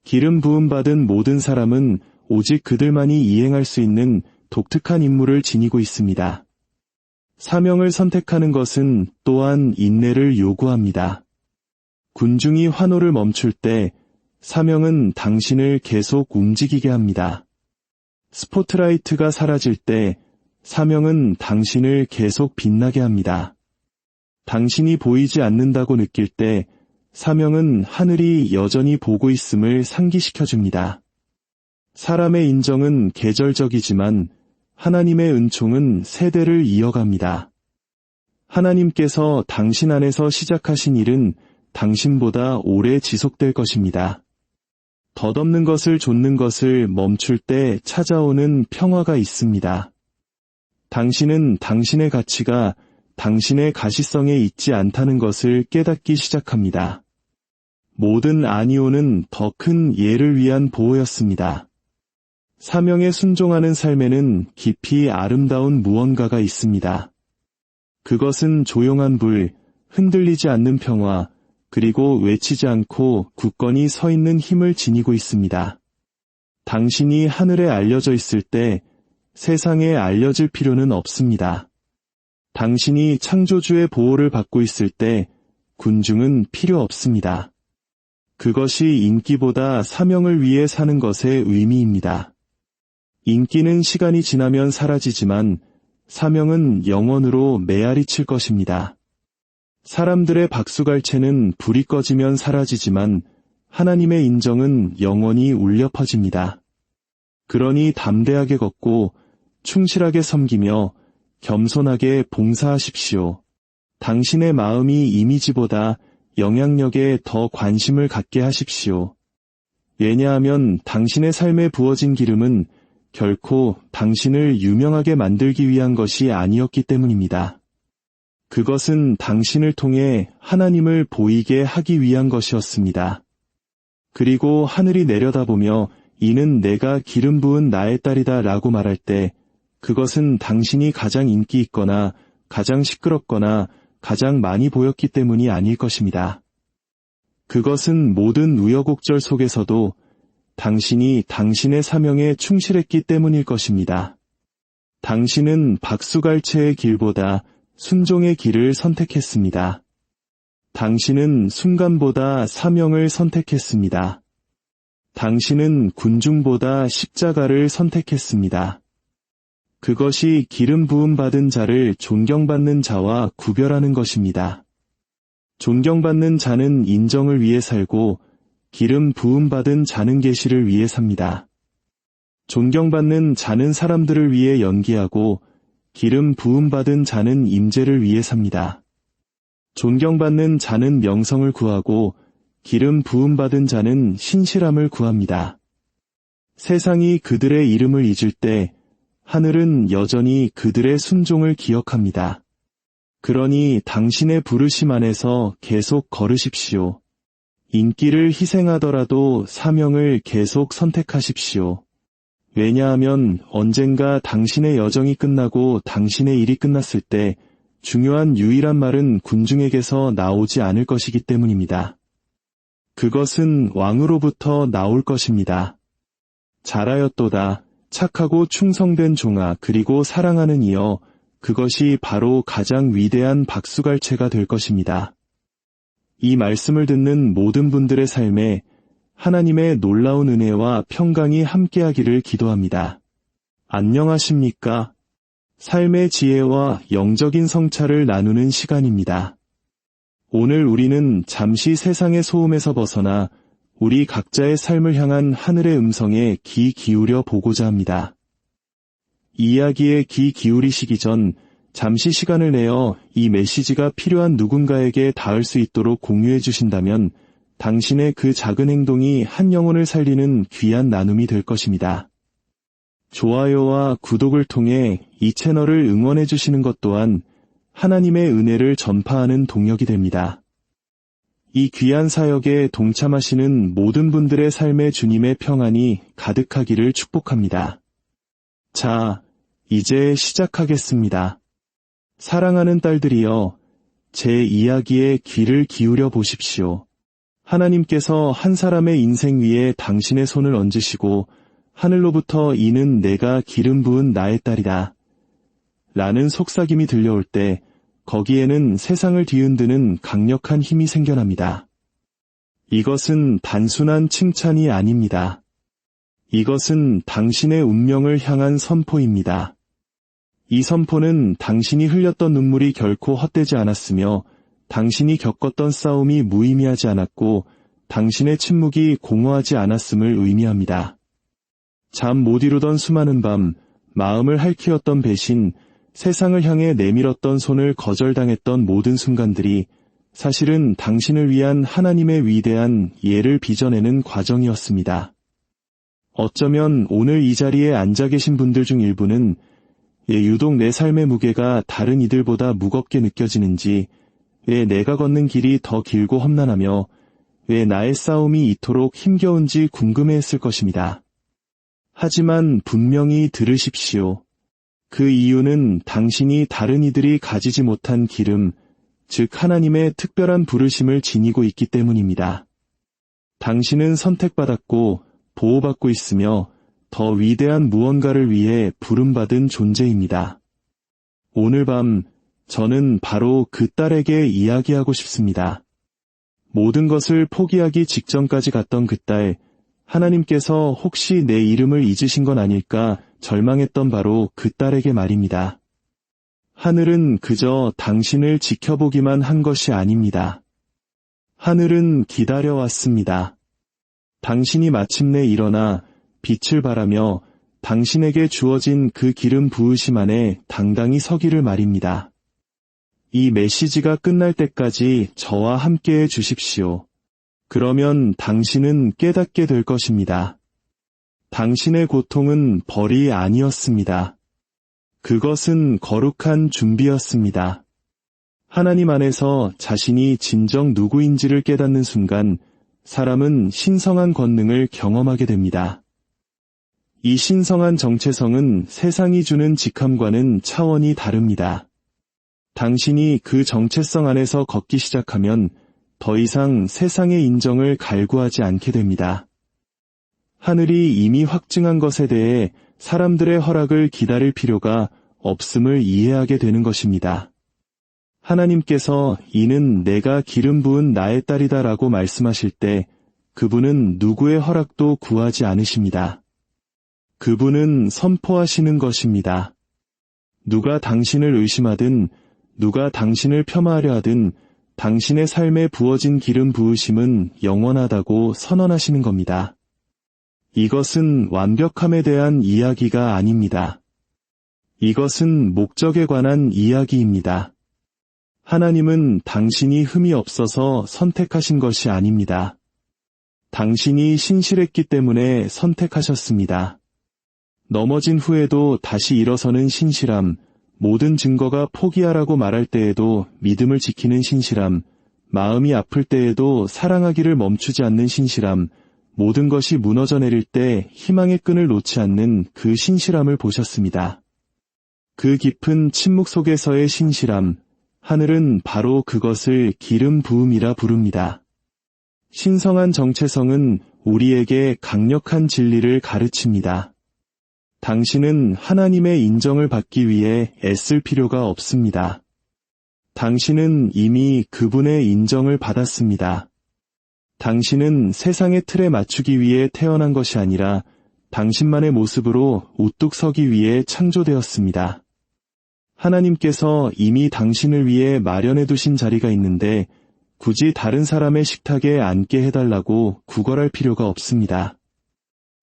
[SPEAKER 1] 기름 부음 받은 모든 사람은 오직 그들만이 이행할 수 있는 독특한 임무를 지니고 있습니다. 사명을 선택하는 것은 또한 인내를 요구합니다. 군중이 환호를 멈출 때 사명은 당신을 계속 움직이게 합니다. 스포트라이트가 사라질 때 사명은 당신을 계속 빛나게 합니다. 당신이 보이지 않는다고 느낄 때 사명은 하늘이 여전히 보고 있음을 상기시켜줍니다. 사람의 인정은 계절적이지만 하나님의 은총은 세대를 이어갑니다. 하나님께서 당신 안에서 시작하신 일은 당신보다 오래 지속될 것입니다. 덧없는 것을 좇는 것을 멈출 때 찾아오는 평화가 있습니다. 당신은 당신의 가치가 당신의 가시성에 있지 않다는 것을 깨닫기 시작합니다. 모든 아니오는 더 큰 예를 위한 보호였습니다. 사명에 순종하는 삶에는 깊이 아름다운 무언가가 있습니다. 그것은 조용한 불, 흔들리지 않는 평화, 그리고 외치지 않고 굳건히 서 있는 힘을 지니고 있습니다. 당신이 하늘에 알려져 있을 때 세상에 알려질 필요는 없습니다. 당신이 창조주의 보호를 받고 있을 때 군중은 필요 없습니다. 그것이 인기보다 사명을 위해 사는 것의 의미입니다. 인기는 시간이 지나면 사라지지만 사명은 영원으로 메아리칠 것입니다. 사람들의 박수갈채는 불이 꺼지면 사라지지만 하나님의 인정은 영원히 울려 퍼집니다. 그러니 담대하게 걷고 충실하게 섬기며 겸손하게 봉사하십시오. 당신의 마음이 이미지보다 영향력에 더 관심을 갖게 하십시오. 왜냐하면 당신의 삶에 부어진 기름은 결코 당신을 유명하게 만들기 위한 것이 아니었기 때문입니다. 그것은 당신을 통해 하나님을 보이게 하기 위한 것이었습니다. 그리고 하늘이 내려다보며 이는 내가 기름 부은 나의 딸이다 라고 말할 때 그것은 당신이 가장 인기 있거나 가장 시끄럽거나 가장 많이 보였기 때문이 아닐 것입니다. 그것은 모든 우여곡절 속에서도 당신이 당신의 사명에 충실했기 때문일 것입니다. 당신은 박수갈채의 길보다 순종의 길을 선택했습니다. 당신은 순간보다 사명을 선택했습니다. 당신은 군중보다 십자가를 선택했습니다. 그것이 기름 부음 받은 자를 존경받는 자와 구별하는 것입니다. 존경받는 자는 인정을 위해 살고 기름 부음 받은 자는 계시를 위해 삽니다. 존경받는 자는 사람들을 위해 연기하고 기름 부음 받은 자는 임재를 위해 삽니다. 존경받는 자는 명성을 구하고 기름 부음 받은 자는 신실함을 구합니다. 세상이 그들의 이름을 잊을 때 하늘은 여전히 그들의 순종을 기억합니다. 그러니 당신의 부르심 안에서 계속 걸으십시오. 인기를 희생하더라도 사명을 계속 선택하십시오. 왜냐하면 언젠가 당신의 여정이 끝나고 당신의 일이 끝났을 때 중요한 유일한 말은 군중에게서 나오지 않을 것이기 때문입니다. 그것은 왕으로부터 나올 것입니다. 잘하였도다. 착하고 충성된 종아 그리고 사랑하는 이여, 그것이 바로 가장 위대한 박수갈채가 될 것입니다. 이 말씀을 듣는 모든 분들의 삶에 하나님의 놀라운 은혜와 평강이 함께하기를 기도합니다. 안녕하십니까? 삶의 지혜와 영적인 성찰을 나누는 시간입니다. 오늘 우리는 잠시 세상의 소음에서 벗어나 우리 각자의 삶을 향한 하늘의 음성에 귀 기울여 보고자 합니다. 이 이야기에 귀 기울이시기 전 잠시 시간을 내어 이 메시지가 필요한 누군가에게 닿을 수 있도록 공유해 주신다면 당신의 그 작은 행동이 한 영혼을 살리는 귀한 나눔이 될 것입니다. 좋아요와 구독을 통해 이 채널을 응원해 주시는 것 또한 하나님의 은혜를 전파하는 동력이 됩니다. 이 귀한 사역에 동참하시는 모든 분들의 삶에 주님의 평안이 가득하기를 축복합니다. 자, 이제 시작하겠습니다. 사랑하는 딸들이여, 제 이야기에 귀를 기울여 보십시오. 하나님께서 한 사람의 인생 위에 당신의 손을 얹으시고 하늘로부터 이는 내가 기름 부은 나의 딸이다 라는 속삭임이 들려올 때 거기에는 세상을 뒤흔드는 강력한 힘이 생겨납니다. 이것은 단순한 칭찬이 아닙니다. 이것은 당신의 운명을 향한 선포입니다. 이 선포는 당신이 흘렸던 눈물이 결코 헛되지 않았으며 당신이 겪었던 싸움이 무의미하지 않았고 당신의 침묵이 공허하지 않았음을 의미합니다. 잠 못 이루던 수많은 밤, 마음을 핥히었던 배신, 세상을 향해 내밀었던 손을 거절당했던 모든 순간들이 사실은 당신을 위한 하나님의 위대한 예를 빚어내는 과정이었습니다. 어쩌면 오늘 이 자리에 앉아 계신 분들 중 일부는 유독 내 삶의 무게가 다른 이들보다 무겁게 느껴지는지, 왜 내가 걷는 길이 더 길고 험난하며 왜 나의 싸움이 이토록 힘겨운지 궁금해했을 것입니다. 하지만 분명히 들으십시오. 그 이유는 당신이 다른 이들이 가지지 못한 기름, 즉 하나님의 특별한 부르심을 지니고 있기 때문입니다. 당신은 선택받았고 보호받고 있으며 더 위대한 무언가를 위해 부름받은 존재입니다. 오늘 밤 저는 바로 그 딸에게 이야기하고 싶습니다. 모든 것을 포기하기 직전까지 갔던 그 딸, 하나님께서 혹시 내 이름을 잊으신 건 아닐까 절망했던 바로 그 딸에게 말입니다. 하늘은 그저 당신을 지켜보기만 한 것이 아닙니다. 하늘은 기다려왔습니다. 당신이 마침내 일어나 빛을 발하며 당신에게 주어진 그 기름 부으심 안에 당당히 서기를 말입니다. 이 메시지가 끝날 때까지 저와 함께해 주십시오. 그러면 당신은 깨닫게 될 것입니다. 당신의 고통은 벌이 아니었습니다. 그것은 거룩한 준비였습니다. 하나님 안에서 자신이 진정 누구인지를 깨닫는 순간 사람은 신성한 권능을 경험하게 됩니다. 이 신성한 정체성은 세상이 주는 직함과는 차원이 다릅니다. 당신이 그 정체성 안에서 걷기 시작하면 더 이상 세상의 인정을 갈구하지 않게 됩니다. 하늘이 이미 확증한 것에 대해 사람들의 허락을 기다릴 필요가 없음을 이해하게 되는 것입니다. 하나님께서 이는 내가 기름 부은 나의 딸이다 라고 말씀하실 때 그분은 누구의 허락도 구하지 않으십니다. 그분은 선포하시는 것입니다. 누가 당신을 의심하든 누가 당신을 폄하하려 하든 당신의 삶에 부어진 기름 부으심은 영원하다고 선언하시는 겁니다. 이것은 완벽함에 대한 이야기가 아닙니다. 이것은 목적에 관한 이야기입니다. 하나님은 당신이 흠이 없어서 선택하신 것이 아닙니다. 당신이 신실했기 때문에 선택하셨습니다. 넘어진 후에도 다시 일어서는 신실함, 모든 증거가 포기하라고 말할 때에도 믿음을 지키는 신실함, 마음이 아플 때에도 사랑하기를 멈추지 않는 신실함, 모든 것이 무너져 내릴 때 희망의 끈을 놓지 않는 그 신실함을 보셨습니다. 그 깊은 침묵 속에서의 신실함, 하늘은 바로 그것을 기름 부음이라 부릅니다. 신성한 정체성은 우리에게 강력한 진리를 가르칩니다. 당신은 하나님의 인정을 받기 위해 애쓸 필요가 없습니다. 당신은 이미 그분의 인정을 받았습니다. 당신은 세상의 틀에 맞추기 위해 태어난 것이 아니라 당신만의 모습으로 우뚝 서기 위해 창조되었습니다. 하나님께서 이미 당신을 위해 마련해 두신 자리가 있는데 굳이 다른 사람의 식탁에 앉게 해달라고 구걸할 필요가 없습니다.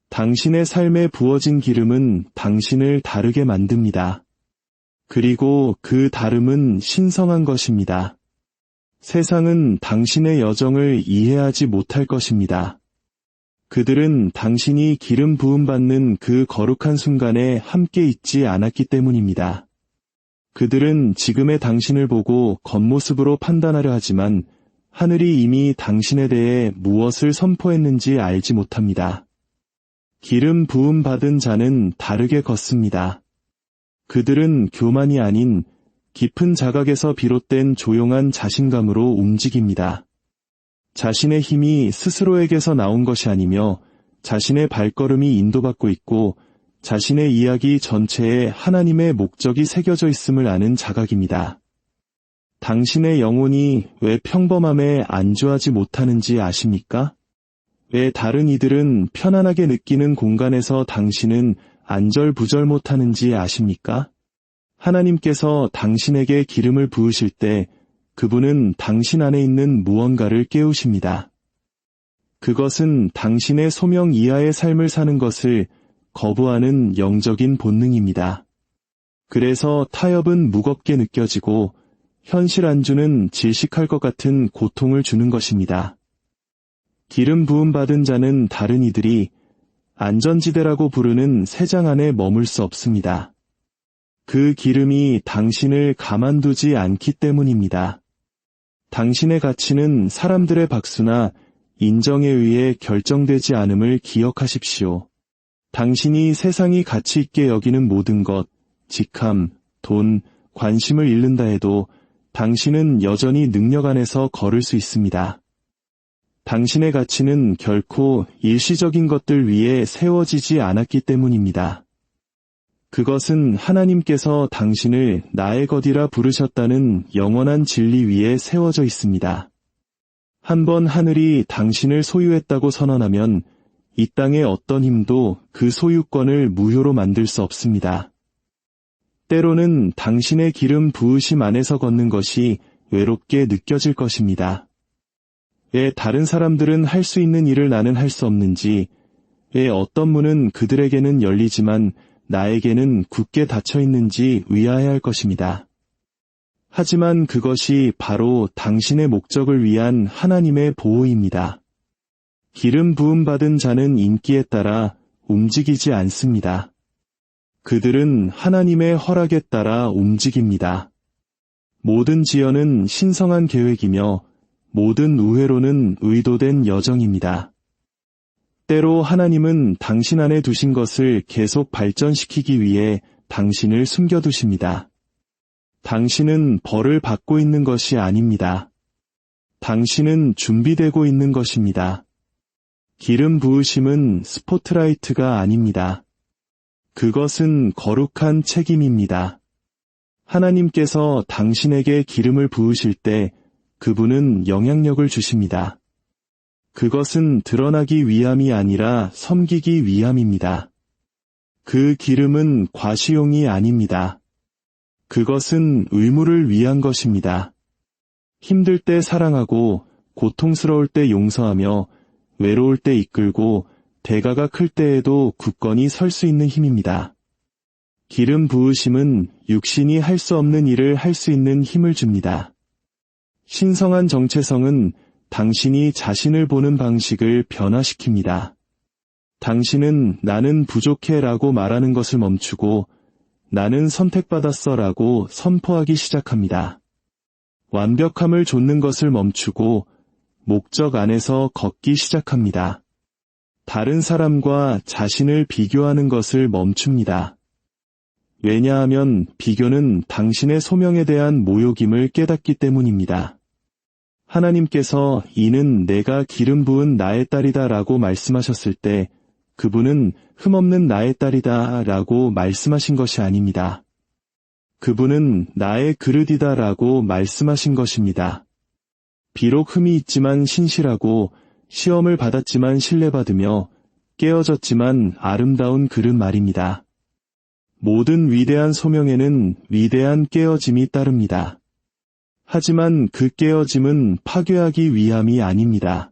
[SPEAKER 1] 당신의 삶에 부어진 기름은 당신을 다르게 만듭니다. 그리고 그 다름은 신성한 것입니다. 세상은 당신의 여정을 이해하지 못할 것입니다. 그들은 당신이 기름 부음받는 그 거룩한 순간에 함께 있지 않았기 때문입니다. 그들은 지금의 당신을 보고 겉모습으로 판단하려 하지만 하늘이 이미 당신에 대해 무엇을 선포했는지 알지 못합니다. 기름 부음 받은 자는 다르게 걷습니다. 그들은 교만이 아닌 깊은 자각에서 비롯된 조용한 자신감으로 움직입니다. 자신의 힘이 스스로에게서 나온 것이 아니며 자신의 발걸음이 인도받고 있고 자신의 이야기 전체에 하나님의 목적이 새겨져 있음을 아는 자각입니다. 당신의 영혼이 왜 평범함에 안주하지 못하는지 아십니까? 왜 다른 이들은 편안하게 느끼는 공간에서 당신은 안절부절 못하는지 아십니까? 하나님께서 당신에게 기름을 부으실 때 그분은 당신 안에 있는 무언가를 깨우십니다. 그것은 당신의 소명 이하의 삶을 사는 것을 거부하는 영적인 본능입니다. 그래서 타협은 무겁게 느껴지고 현실 안주는 질식할 것 같은 고통을 주는 것입니다. 기름 부음 받은 자는 다른 이들이 안전지대라고 부르는 새장 안에 머물 수 없습니다. 그 기름이 당신을 가만두지 않기 때문입니다. 당신의 가치는 사람들의 박수나 인정에 의해 결정되지 않음을 기억하십시오. 당신이 세상이 가치 있게 여기는 모든 것, 직함, 돈, 관심을 잃는다 해도 당신은 여전히 능력 안에서 걸을 수 있습니다. 당신의 가치는 결코 일시적인 것들 위에 세워지지 않았기 때문입니다. 그것은 하나님께서 당신을 나의 것이라 부르셨다는 영원한 진리 위에 세워져 있습니다. 한번 하늘이 당신을 소유했다고 선언하면 이 땅의 어떤 힘도 그 소유권을 무효로 만들 수 없습니다. 때로는 당신의 기름 부으심 안에서 걷는 것이 외롭게 느껴질 것입니다. 왜 다른 사람들은 할 수 있는 일을 나는 할 수 없는지, 왜 어떤 문은 그들에게는 열리지만 나에게는 굳게 닫혀 있는지 의아해할 것입니다. 하지만 그것이 바로 당신의 목적을 위한 하나님의 보호입니다. 기름 부음 받은 자는 인기에 따라 움직이지 않습니다. 그들은 하나님의 허락에 따라 움직입니다. 모든 지연은 신성한 계획이며 모든 우회로는 의도된 여정입니다. 때로 하나님은 당신 안에 두신 것을 계속 발전시키기 위해 당신을 숨겨두십니다. 당신은 벌을 받고 있는 것이 아닙니다. 당신은 준비되고 있는 것입니다. 기름 부으심은 스포트라이트가 아닙니다. 그것은 거룩한 책임입니다. 하나님께서 당신에게 기름을 부으실 때 그분은 영향력을 주십니다. 그것은 드러나기 위함이 아니라 섬기기 위함입니다. 그 기름은 과시용이 아닙니다. 그것은 의무를 위한 것입니다. 힘들 때 사랑하고 고통스러울 때 용서하며 외로울 때 이끌고 대가가 클 때에도 굳건히 설 수 있는 힘입니다. 기름 부으심은 육신이 할 수 없는 일을 할 수 있는 힘을 줍니다. 신성한 정체성은 당신이 자신을 보는 방식을 변화시킵니다. 당신은 나는 부족해 라고 말하는 것을 멈추고 나는 선택받았어 라고 선포하기 시작합니다. 완벽함을 좇는 것을 멈추고 목적 안에서 걷기 시작합니다. 다른 사람과 자신을 비교하는 것을 멈춥니다. 왜냐하면 비교는 당신의 소명에 대한 모욕임을 깨닫기 때문입니다. 하나님께서 이는 내가 기름 부은 나의 딸이다 라고 말씀하셨을 때 그분은 흠없는 나의 딸이다 라고 말씀하신 것이 아닙니다. 그분은 나의 그릇이다 라고 말씀하신 것입니다. 비록 흠이 있지만 신실하고 시험을 받았지만 신뢰받으며 깨어졌지만 아름다운 그릇 말입니다. 모든 위대한 소명에는 위대한 깨어짐이 따릅니다. 하지만 그 깨어짐은 파괴하기 위함이 아닙니다.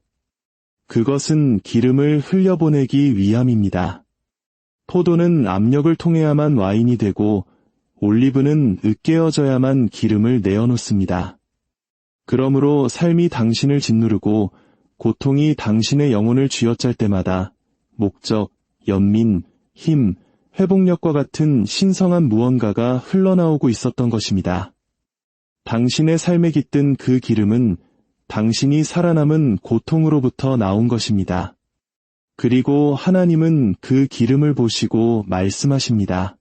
[SPEAKER 1] 그것은 기름을 흘려보내기 위함입니다. 포도는 압력을 통해야만 와인이 되고 올리브는 으깨어져야만 기름을 내어놓습니다. 그러므로 삶이 당신을 짓누르고 고통이 당신의 영혼을 쥐어짤 때마다 목적, 연민, 힘, 회복력과 같은 신성한 무언가가 흘러나오고 있었던 것입니다. 당신의 삶에 깃든 그 기름은 당신이 살아남은 고통으로부터 나온 것입니다. 그리고 하나님은 그 기름을 보시고 말씀하십니다.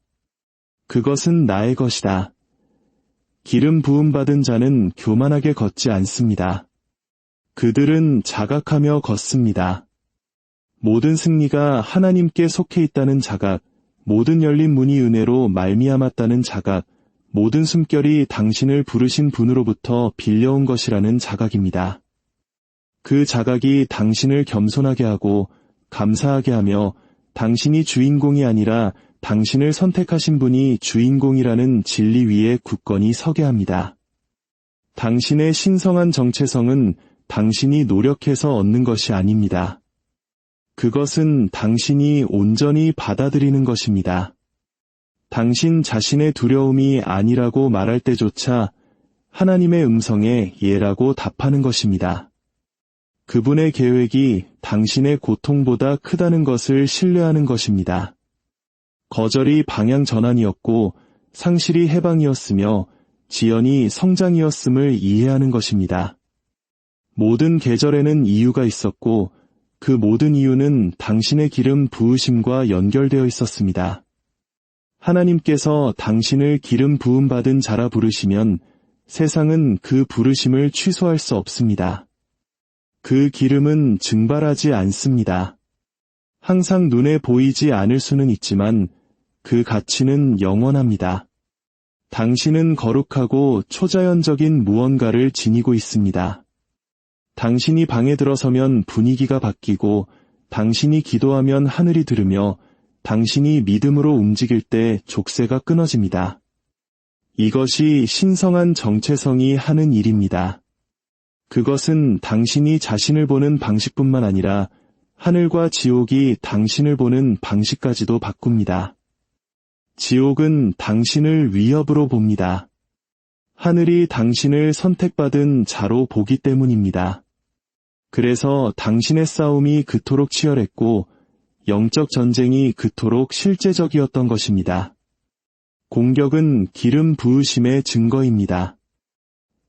[SPEAKER 1] 그것은 나의 것이다. 기름 부음받은 자는 교만하게 걷지 않습니다. 그들은 자각하며 걷습니다. 모든 승리가 하나님께 속해 있다는 자각, 모든 열린 문이 은혜로 말미암았다는 자각, 모든 숨결이 당신을 부르신 분으로부터 빌려온 것이라는 자각입니다. 그 자각이 당신을 겸손하게 하고 감사하게 하며 당신이 주인공이 아니라 당신을 선택하신 분이 주인공이라는 진리 위에 굳건히 서게 합니다. 당신의 신성한 정체성은 당신이 노력해서 얻는 것이 아닙니다. 그것은 당신이 온전히 받아들이는 것입니다. 당신 자신의 두려움이 아니라고 말할 때조차 하나님의 음성에 예라고 답하는 것입니다. 그분의 계획이 당신의 고통보다 크다는 것을 신뢰하는 것입니다. 거절이 방향 전환이었고 상실이 해방이었으며 지연이 성장이었음을 이해하는 것입니다. 모든 계절에는 이유가 있었고 그 모든 이유는 당신의 기름 부으심과 연결되어 있었습니다. 하나님께서 당신을 기름 부음받은 자라 부르시면 세상은 그 부르심을 취소할 수 없습니다. 그 기름은 증발하지 않습니다. 항상 눈에 보이지 않을 수는 있지만 그 가치는 영원합니다. 당신은 거룩하고 초자연적인 무언가를 지니고 있습니다. 당신이 방에 들어서면 분위기가 바뀌고 당신이 기도하면 하늘이 들으며 당신이 믿음으로 움직일 때 족쇄가 끊어집니다. 이것이 신성한 정체성이 하는 일입니다. 그것은 당신이 자신을 보는 방식뿐만 아니라 하늘과 지옥이 당신을 보는 방식까지도 바꿉니다. 지옥은 당신을 위협으로 봅니다. 하늘이 당신을 선택받은 자로 보기 때문입니다. 그래서 당신의 싸움이 그토록 치열했고 영적 전쟁이 그토록 실제적이었던 것입니다. 공격은 기름 부으심의 증거입니다.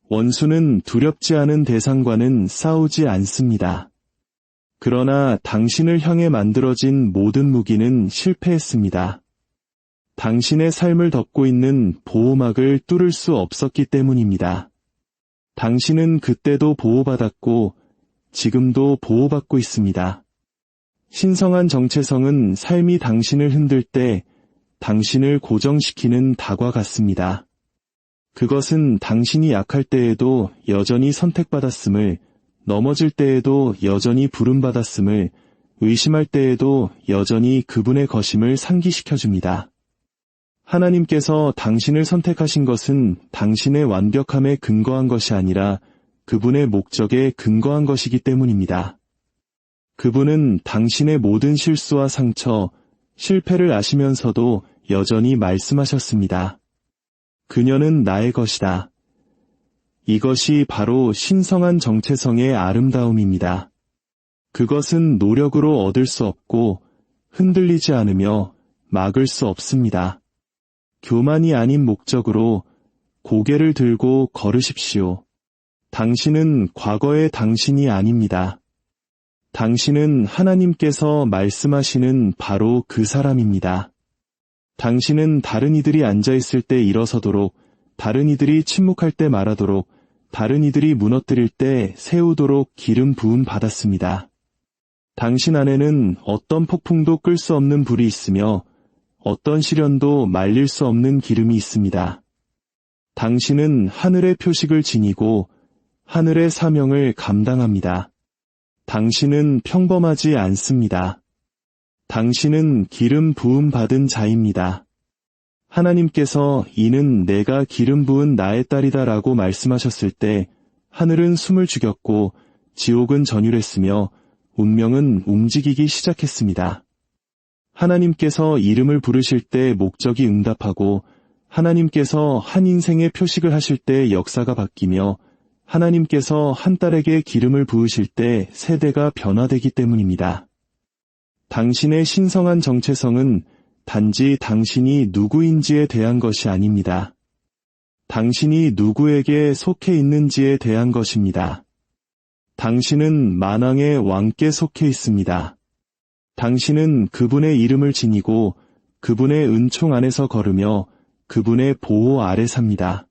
[SPEAKER 1] 원수는 두렵지 않은 대상과는 싸우지 않습니다. 그러나 당신을 향해 만들어진 모든 무기는 실패했습니다. 당신의 삶을 덮고 있는 보호막을 뚫을 수 없었기 때문입니다. 당신은 그때도 보호받았고 지금도 보호받고 있습니다. 신성한 정체성은 삶이 당신을 흔들 때 당신을 고정시키는 닭과 같습니다. 그것은 당신이 약할 때에도 여전히 선택받았음을, 넘어질 때에도 여전히 부름받았음을, 의심할 때에도 여전히 그분의 거심을 상기시켜줍니다. 하나님께서 당신을 선택하신 것은 당신의 완벽함에 근거한 것이 아니라 그분의 목적에 근거한 것이기 때문입니다. 그분은 당신의 모든 실수와 상처, 실패를 아시면서도 여전히 말씀하셨습니다. 그녀는 나의 것이다. 이것이 바로 신성한 정체성의 아름다움입니다. 그것은 노력으로 얻을 수 없고 흔들리지 않으며 막을 수 없습니다. 교만이 아닌 목적으로 고개를 들고 걸으십시오. 당신은 과거의 당신이 아닙니다. 당신은 하나님께서 말씀하시는 바로 그 사람입니다. 당신은 다른 이들이 앉아있을 때 일어서도록, 다른 이들이 침묵할 때 말하도록, 다른 이들이 무너뜨릴 때 세우도록 기름 부음 받았습니다. 당신 안에는 어떤 폭풍도 끌 수 없는 불이 있으며 어떤 시련도 말릴 수 없는 기름이 있습니다. 당신은 하늘의 표식을 지니고 하늘의 사명을 감당합니다. 당신은 평범하지 않습니다. 당신은 기름 부음 받은 자입니다. 하나님께서 이는 내가 기름 부은 나의 딸이다 라고 말씀하셨을 때 하늘은 숨을 죽였고 지옥은 전율했으며 운명은 움직이기 시작했습니다. 하나님께서 이름을 부르실 때 목적이 응답하고 하나님께서 한 인생의 표식을 하실 때 역사가 바뀌며 하나님께서 한 딸에게 기름을 부으실 때 세대가 변화되기 때문입니다. 당신의 신성한 정체성은 단지 당신이 누구인지에 대한 것이 아닙니다. 당신이 누구에게 속해 있는지에 대한 것입니다. 당신은 만왕의 왕께 속해 있습니다. 당신은 그분의 이름을 지니고 그분의 은총 안에서 걸으며 그분의 보호 아래 삽니다.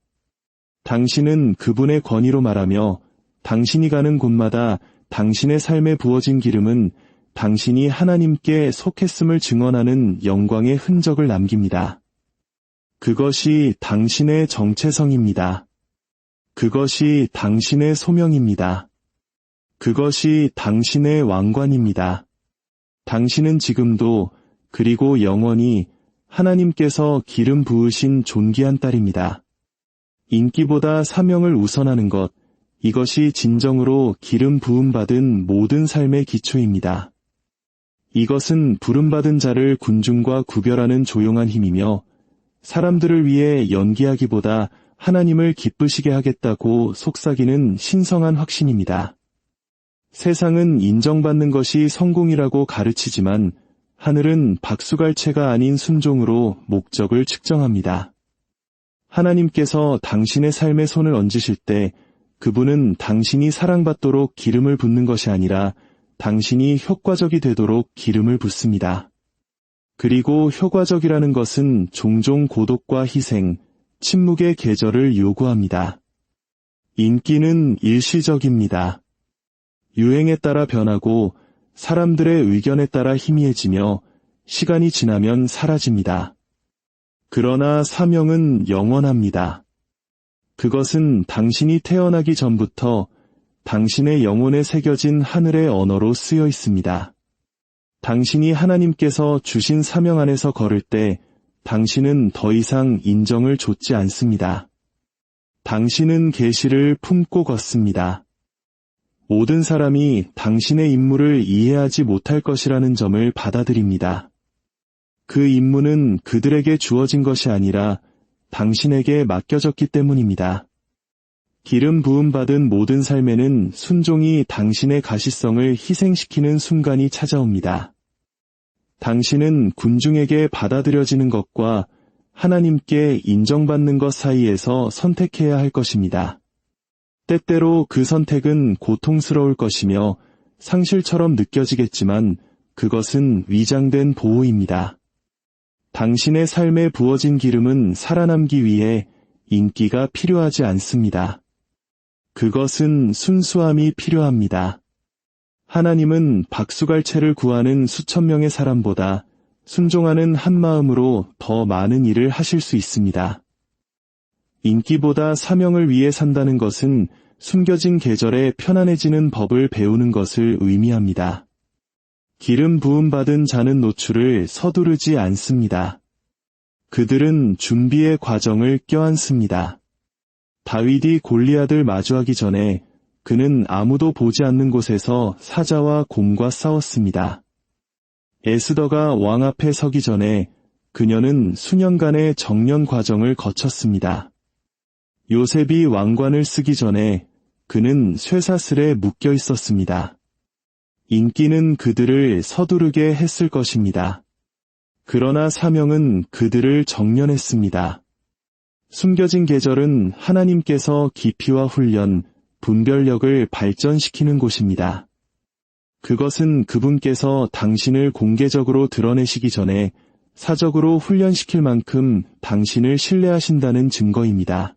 [SPEAKER 1] 당신은 그분의 권위로 말하며 당신이 가는 곳마다 당신의 삶에 부어진 기름은 당신이 하나님께 속했음을 증언하는 영광의 흔적을 남깁니다. 그것이 당신의 정체성입니다. 그것이 당신의 소명입니다. 그것이 당신의 왕관입니다. 당신은 지금도 그리고 영원히 하나님께서 기름 부으신 존귀한 딸입니다. 인기보다 사명을 우선하는 것, 이것이 진정으로 기름 부음받은 모든 삶의 기초입니다. 이것은 부름받은 자를 군중과 구별하는 조용한 힘이며 사람들을 위해 연기하기보다 하나님을 기쁘시게 하겠다고 속삭이는 신성한 확신입니다. 세상은 인정받는 것이 성공이라고 가르치지만 하늘은 박수갈채가 아닌 순종으로 목적을 측정합니다. 하나님께서 당신의 삶에 손을 얹으실 때 그분은 당신이 사랑받도록 기름을 붓는 것이 아니라 당신이 효과적이 되도록 기름을 붓습니다. 그리고 효과적이라는 것은 종종 고독과 희생, 침묵의 계절을 요구합니다. 인기는 일시적입니다. 유행에 따라 변하고 사람들의 의견에 따라 희미해지며 시간이 지나면 사라집니다. 그러나 사명은 영원합니다. 그것은 당신이 태어나기 전부터 당신의 영혼에 새겨진 하늘의 언어로 쓰여 있습니다. 당신이 하나님께서 주신 사명 안에서 걸을 때 당신은 더 이상 인정을 좇지 않습니다. 당신은 계시를 품고 걷습니다. 모든 사람이 당신의 임무를 이해하지 못할 것이라는 점을 받아들입니다. 그 임무는 그들에게 주어진 것이 아니라 당신에게 맡겨졌기 때문입니다. 기름 부음 받은 모든 삶에는 순종이 당신의 가시성을 희생시키는 순간이 찾아옵니다. 당신은 군중에게 받아들여지는 것과 하나님께 인정받는 것 사이에서 선택해야 할 것입니다. 때때로 그 선택은 고통스러울 것이며 상실처럼 느껴지겠지만 그것은 위장된 보호입니다. 당신의 삶에 부어진 기름은 살아남기 위해 인기가 필요하지 않습니다. 그것은 순수함이 필요합니다. 하나님은 박수갈채를 구하는 수천 명의 사람보다 순종하는 한 마음으로 더 많은 일을 하실 수 있습니다. 인기보다 사명을 위해 산다는 것은 숨겨진 계절에 편안해지는 법을 배우는 것을 의미합니다. 기름 부음 받은 자는 노출을 서두르지 않습니다. 그들은 준비의 과정을 껴안습니다. 다윗이 골리앗을 마주하기 전에 그는 아무도 보지 않는 곳에서 사자와 곰과 싸웠습니다. 에스더가 왕 앞에 서기 전에 그녀는 수년간의 정년 과정을 거쳤습니다. 요셉이 왕관을 쓰기 전에 그는 쇠사슬에 묶여 있었습니다. 인기는 그들을 서두르게 했을 것입니다. 그러나 사명은 그들을 정련했습니다. 숨겨진 계절은 하나님께서 깊이와 훈련, 분별력을 발전시키는 곳입니다. 그것은 그분께서 당신을 공개적으로 드러내시기 전에 사적으로 훈련시킬 만큼 당신을 신뢰하신다는 증거입니다.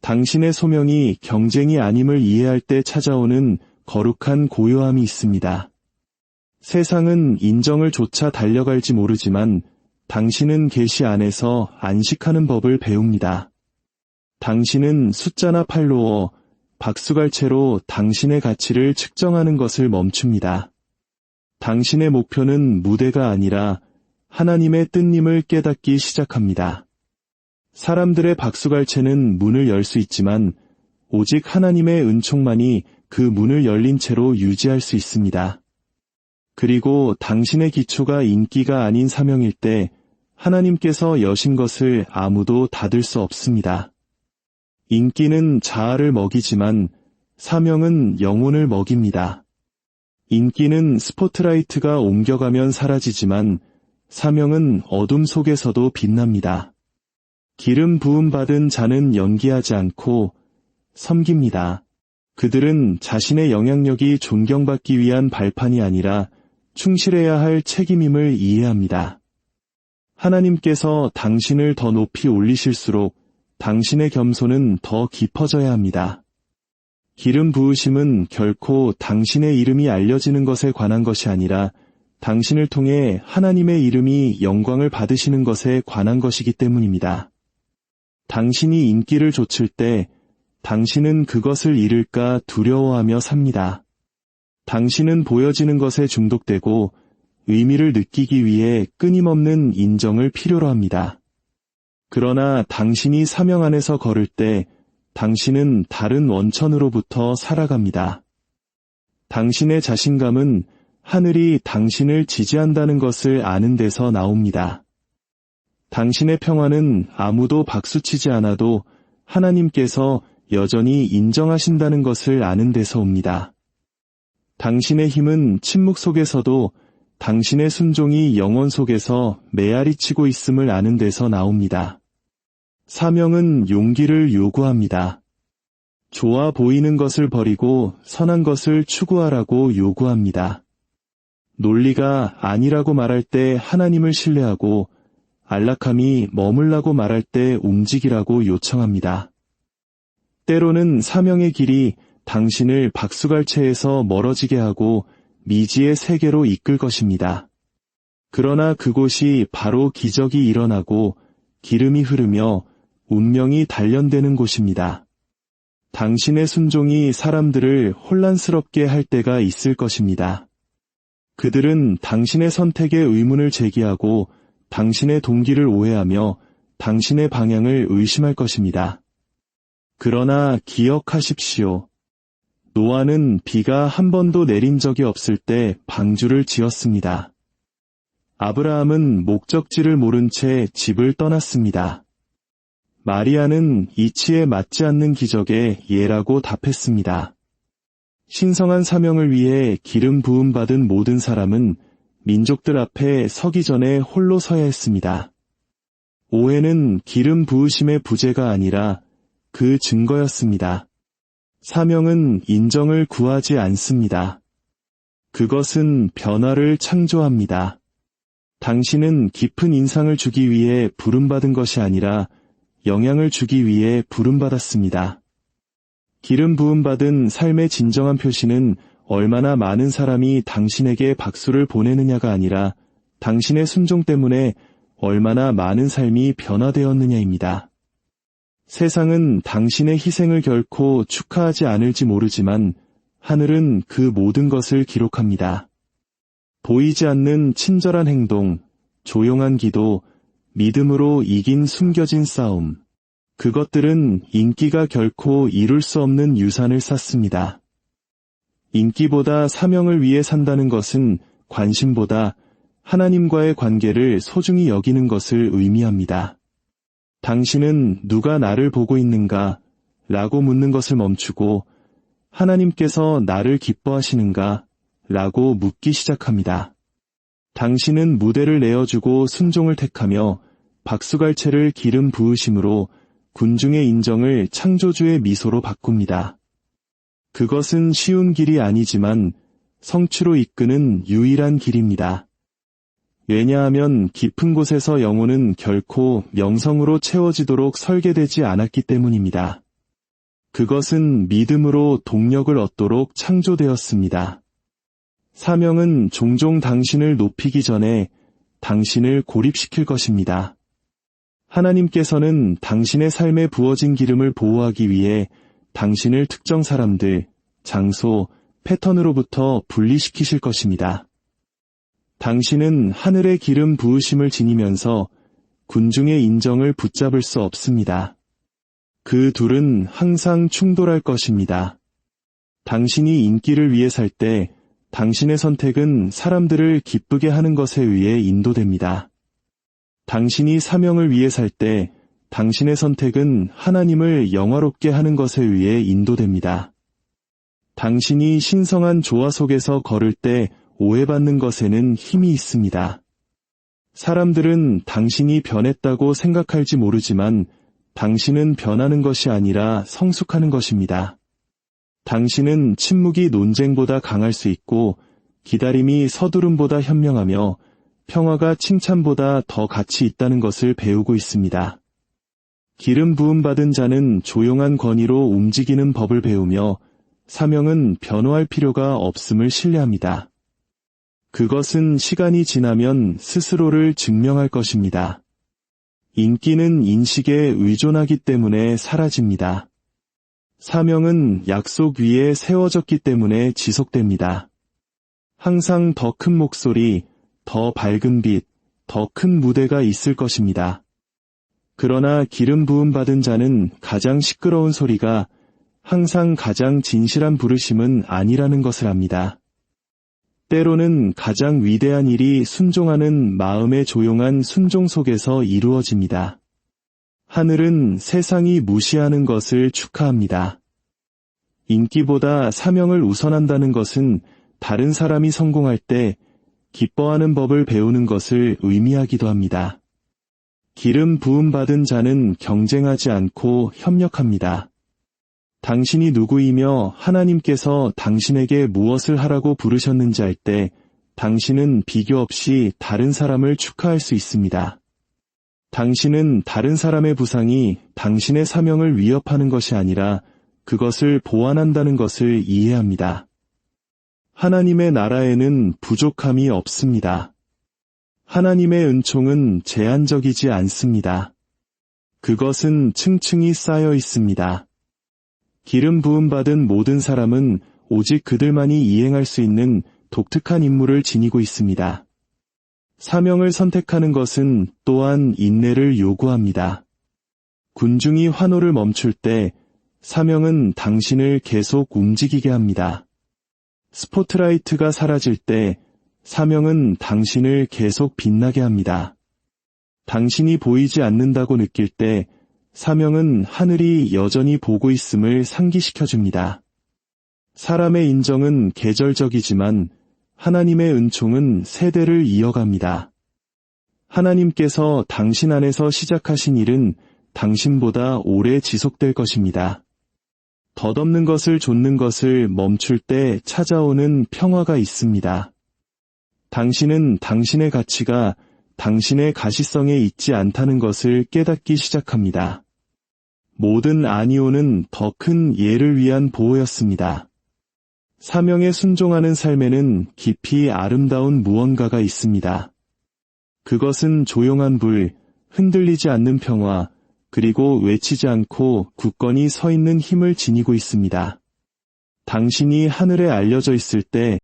[SPEAKER 1] 당신의 소명이 경쟁이 아님을 이해할 때 찾아오는 거룩한 고요함이 있습니다. 세상은 인정을 조차 달려갈지 모르지만 당신은 계시 안에서 안식하는 법을 배웁니다. 당신은 숫자나 팔로워, 박수갈채로 당신의 가치를 측정하는 것을 멈춥니다. 당신의 목표는 무대가 아니라 하나님의 뜻임을 깨닫기 시작합니다. 사람들의 박수갈채는 문을 열 수 있지만 오직 하나님의 은총만이 그 문을 열린 채로 유지할 수 있습니다. 그리고 당신의 기초가 인기가 아닌 사명일 때 하나님께서 여신 것을 아무도 닫을 수 없습니다. 인기는 자아를 먹이지만 사명은 영혼을 먹입니다. 인기는 스포트라이트가 옮겨가면 사라지지만 사명은 어둠 속에서도 빛납니다. 기름 부음 받은 자는 연기하지 않고 섬깁니다. 그들은 자신의 영향력이 존경받기 위한 발판이 아니라 충실해야 할 책임임을 이해합니다. 하나님께서 당신을 더 높이 올리실수록 당신의 겸손은 더 깊어져야 합니다. 기름 부으심은 결코 당신의 이름이 알려지는 것에 관한 것이 아니라 당신을 통해 하나님의 이름이 영광을 받으시는 것에 관한 것이기 때문입니다. 당신이 인기를 좇을 때 당신은 그것을 잃을까 두려워하며 삽니다. 당신은 보여지는 것에 중독되고 의미를 느끼기 위해 끊임없는 인정을 필요로 합니다. 그러나 당신이 사명 안에서 걸을 때 당신은 다른 원천으로부터 살아갑니다. 당신의 자신감은 하늘이 당신을 지지한다는 것을 아는 데서 나옵니다. 당신의 평화는 아무도 박수치지 않아도 하나님께서 여전히 인정하신다는 것을 아는 데서 옵니다. 당신의 힘은 침묵 속에서도 당신의 순종이 영혼 속에서 메아리치고 있음을 아는 데서 나옵니다. 사명은 용기를 요구합니다. 좋아 보이는 것을 버리고 선한 것을 추구하라고 요구합니다. 논리가 아니라고 말할 때 하나님을 신뢰하고 안락함이 머물라고 말할 때 움직이라고 요청합니다. 때로는 사명의 길이 당신을 박수갈채에서 멀어지게 하고 미지의 세계로 이끌 것입니다. 그러나 그곳이 바로 기적이 일어나고 기름이 흐르며 운명이 단련되는 곳입니다. 당신의 순종이 사람들을 혼란스럽게 할 때가 있을 것입니다. 그들은 당신의 선택에 의문을 제기하고 당신의 동기를 오해하며 당신의 방향을 의심할 것입니다. 그러나 기억하십시오. 노아는 비가 한 번도 내린 적이 없을 때 방주를 지었습니다. 아브라함은 목적지를 모른 채 집을 떠났습니다. 마리아는 이치에 맞지 않는 기적에 예라고 답했습니다. 신성한 사명을 위해 기름 부음 받은 모든 사람은 민족들 앞에 서기 전에 홀로 서야 했습니다. 오해는 기름 부으심의 부재가 아니라 그 증거였습니다. 사명은 인정을 구하지 않습니다. 그것은 변화를 창조합니다. 당신은 깊은 인상을 주기 위해 부름받은 것이 아니라 영향을 주기 위해 부름받았습니다. 기름 부음받은 삶의 진정한 표시는 얼마나 많은 사람이 당신에게 박수를 보내느냐가 아니라 당신의 순종 때문에 얼마나 많은 삶이 변화되었느냐입니다. 세상은 당신의 희생을 결코 축하하지 않을지 모르지만 하늘은 그 모든 것을 기록합니다. 보이지 않는 친절한 행동, 조용한 기도, 믿음으로 이긴 숨겨진 싸움. 그것들은 인기가 결코 이룰 수 없는 유산을 쌓습니다. 인기보다 사명을 위해 산다는 것은 관심보다 하나님과의 관계를 소중히 여기는 것을 의미합니다. 당신은 누가 나를 보고 있는가? 라고 묻는 것을 멈추고 하나님께서 나를 기뻐하시는가? 라고 묻기 시작합니다. 당신은 무대를 내어주고 순종을 택하며 박수갈채를 기름 부으심으로 군중의 인정을 창조주의 미소로 바꿉니다. 그것은 쉬운 길이 아니지만 성취로 이끄는 유일한 길입니다. 왜냐하면 깊은 곳에서 영혼은 결코 명성으로 채워지도록 설계되지 않았기 때문입니다. 그것은 믿음으로 동력을 얻도록 창조되었습니다. 사명은 종종 당신을 높이기 전에 당신을 고립시킬 것입니다. 하나님께서는 당신의 삶에 부어진 기름을 보호하기 위해 당신을 특정 사람들, 장소, 패턴으로부터 분리시키실 것입니다. 당신은 하늘의 기름 부으심을 지니면서 군중의 인정을 붙잡을 수 없습니다. 그 둘은 항상 충돌할 것입니다. 당신이 인기를 위해 살 때 당신의 선택은 사람들을 기쁘게 하는 것에 의해 인도됩니다. 당신이 사명을 위해 살 때 당신의 선택은 하나님을 영화롭게 하는 것에 의해 인도됩니다. 당신이 신성한 조화 속에서 걸을 때 오해받는 것에는 힘이 있습니다. 사람들은 당신이 변했다고 생각할지 모르지만 당신은 변하는 것이 아니라 성숙하는 것입니다. 당신은 침묵이 논쟁보다 강할 수 있고 기다림이 서두름보다 현명하며 평화가 칭찬보다 더 가치 있다는 것을 배우고 있습니다. 기름 부음 받은 자는 조용한 권위로 움직이는 법을 배우며 사명은 변호할 필요가 없음을 신뢰합니다. 그것은 시간이 지나면 스스로를 증명할 것입니다. 인기는 인식에 의존하기 때문에 사라집니다. 사명은 약속 위에 세워졌기 때문에 지속됩니다. 항상 더 큰 목소리, 더 밝은 빛, 더 큰 무대가 있을 것입니다. 그러나 기름 부음 받은 자는 가장 시끄러운 소리가 항상 가장 진실한 부르심은 아니라는 것을 압니다. 때로는 가장 위대한 일이 순종하는 마음의 조용한 순종 속에서 이루어집니다. 하늘은 세상이 무시하는 것을 축하합니다. 인기보다 사명을 우선한다는 것은 다른 사람이 성공할 때 기뻐하는 법을 배우는 것을 의미하기도 합니다. 기름 부음 받은 자는 경쟁하지 않고 협력합니다. 당신이 누구이며 하나님께서 당신에게 무엇을 하라고 부르셨는지 알 때 당신은 비교 없이 다른 사람을 축하할 수 있습니다. 당신은 다른 사람의 부상이 당신의 사명을 위협하는 것이 아니라 그것을 보완한다는 것을 이해합니다. 하나님의 나라에는 부족함이 없습니다. 하나님의 은총은 제한적이지 않습니다. 그것은 층층이 쌓여 있습니다. 기름 부음 받은 모든 사람은 오직 그들만이 이행할 수 있는 독특한 임무를 지니고 있습니다. 사명을 선택하는 것은 또한 인내를 요구합니다. 군중이 환호를 멈출 때 사명은 당신을 계속 움직이게 합니다. 스포트라이트가 사라질 때 사명은 당신을 계속 빛나게 합니다. 당신이 보이지 않는다고 느낄 때 사명은 하늘이 여전히 보고 있음을 상기시켜줍니다. 사람의 인정은 계절적이지만 하나님의 은총은 세대를 이어갑니다. 하나님께서 당신 안에서 시작하신 일은 당신보다 오래 지속될 것입니다. 덧없는 것을 좇는 것을 멈출 때 찾아오는 평화가 있습니다. 당신은 당신의 가치가 당신의 가시성에 있지 않다는 것을 깨닫기 시작합니다. 모든 아니오는 더 큰 예를 위한 보호였습니다. 사명에 순종하는 삶에는 깊이 아름다운 무언가가 있습니다. 그것은 조용한 불, 흔들리지 않는 평화, 그리고 외치지 않고 굳건히 서 있는 힘을 지니고 있습니다. 당신이 하늘에 알려져 있을 때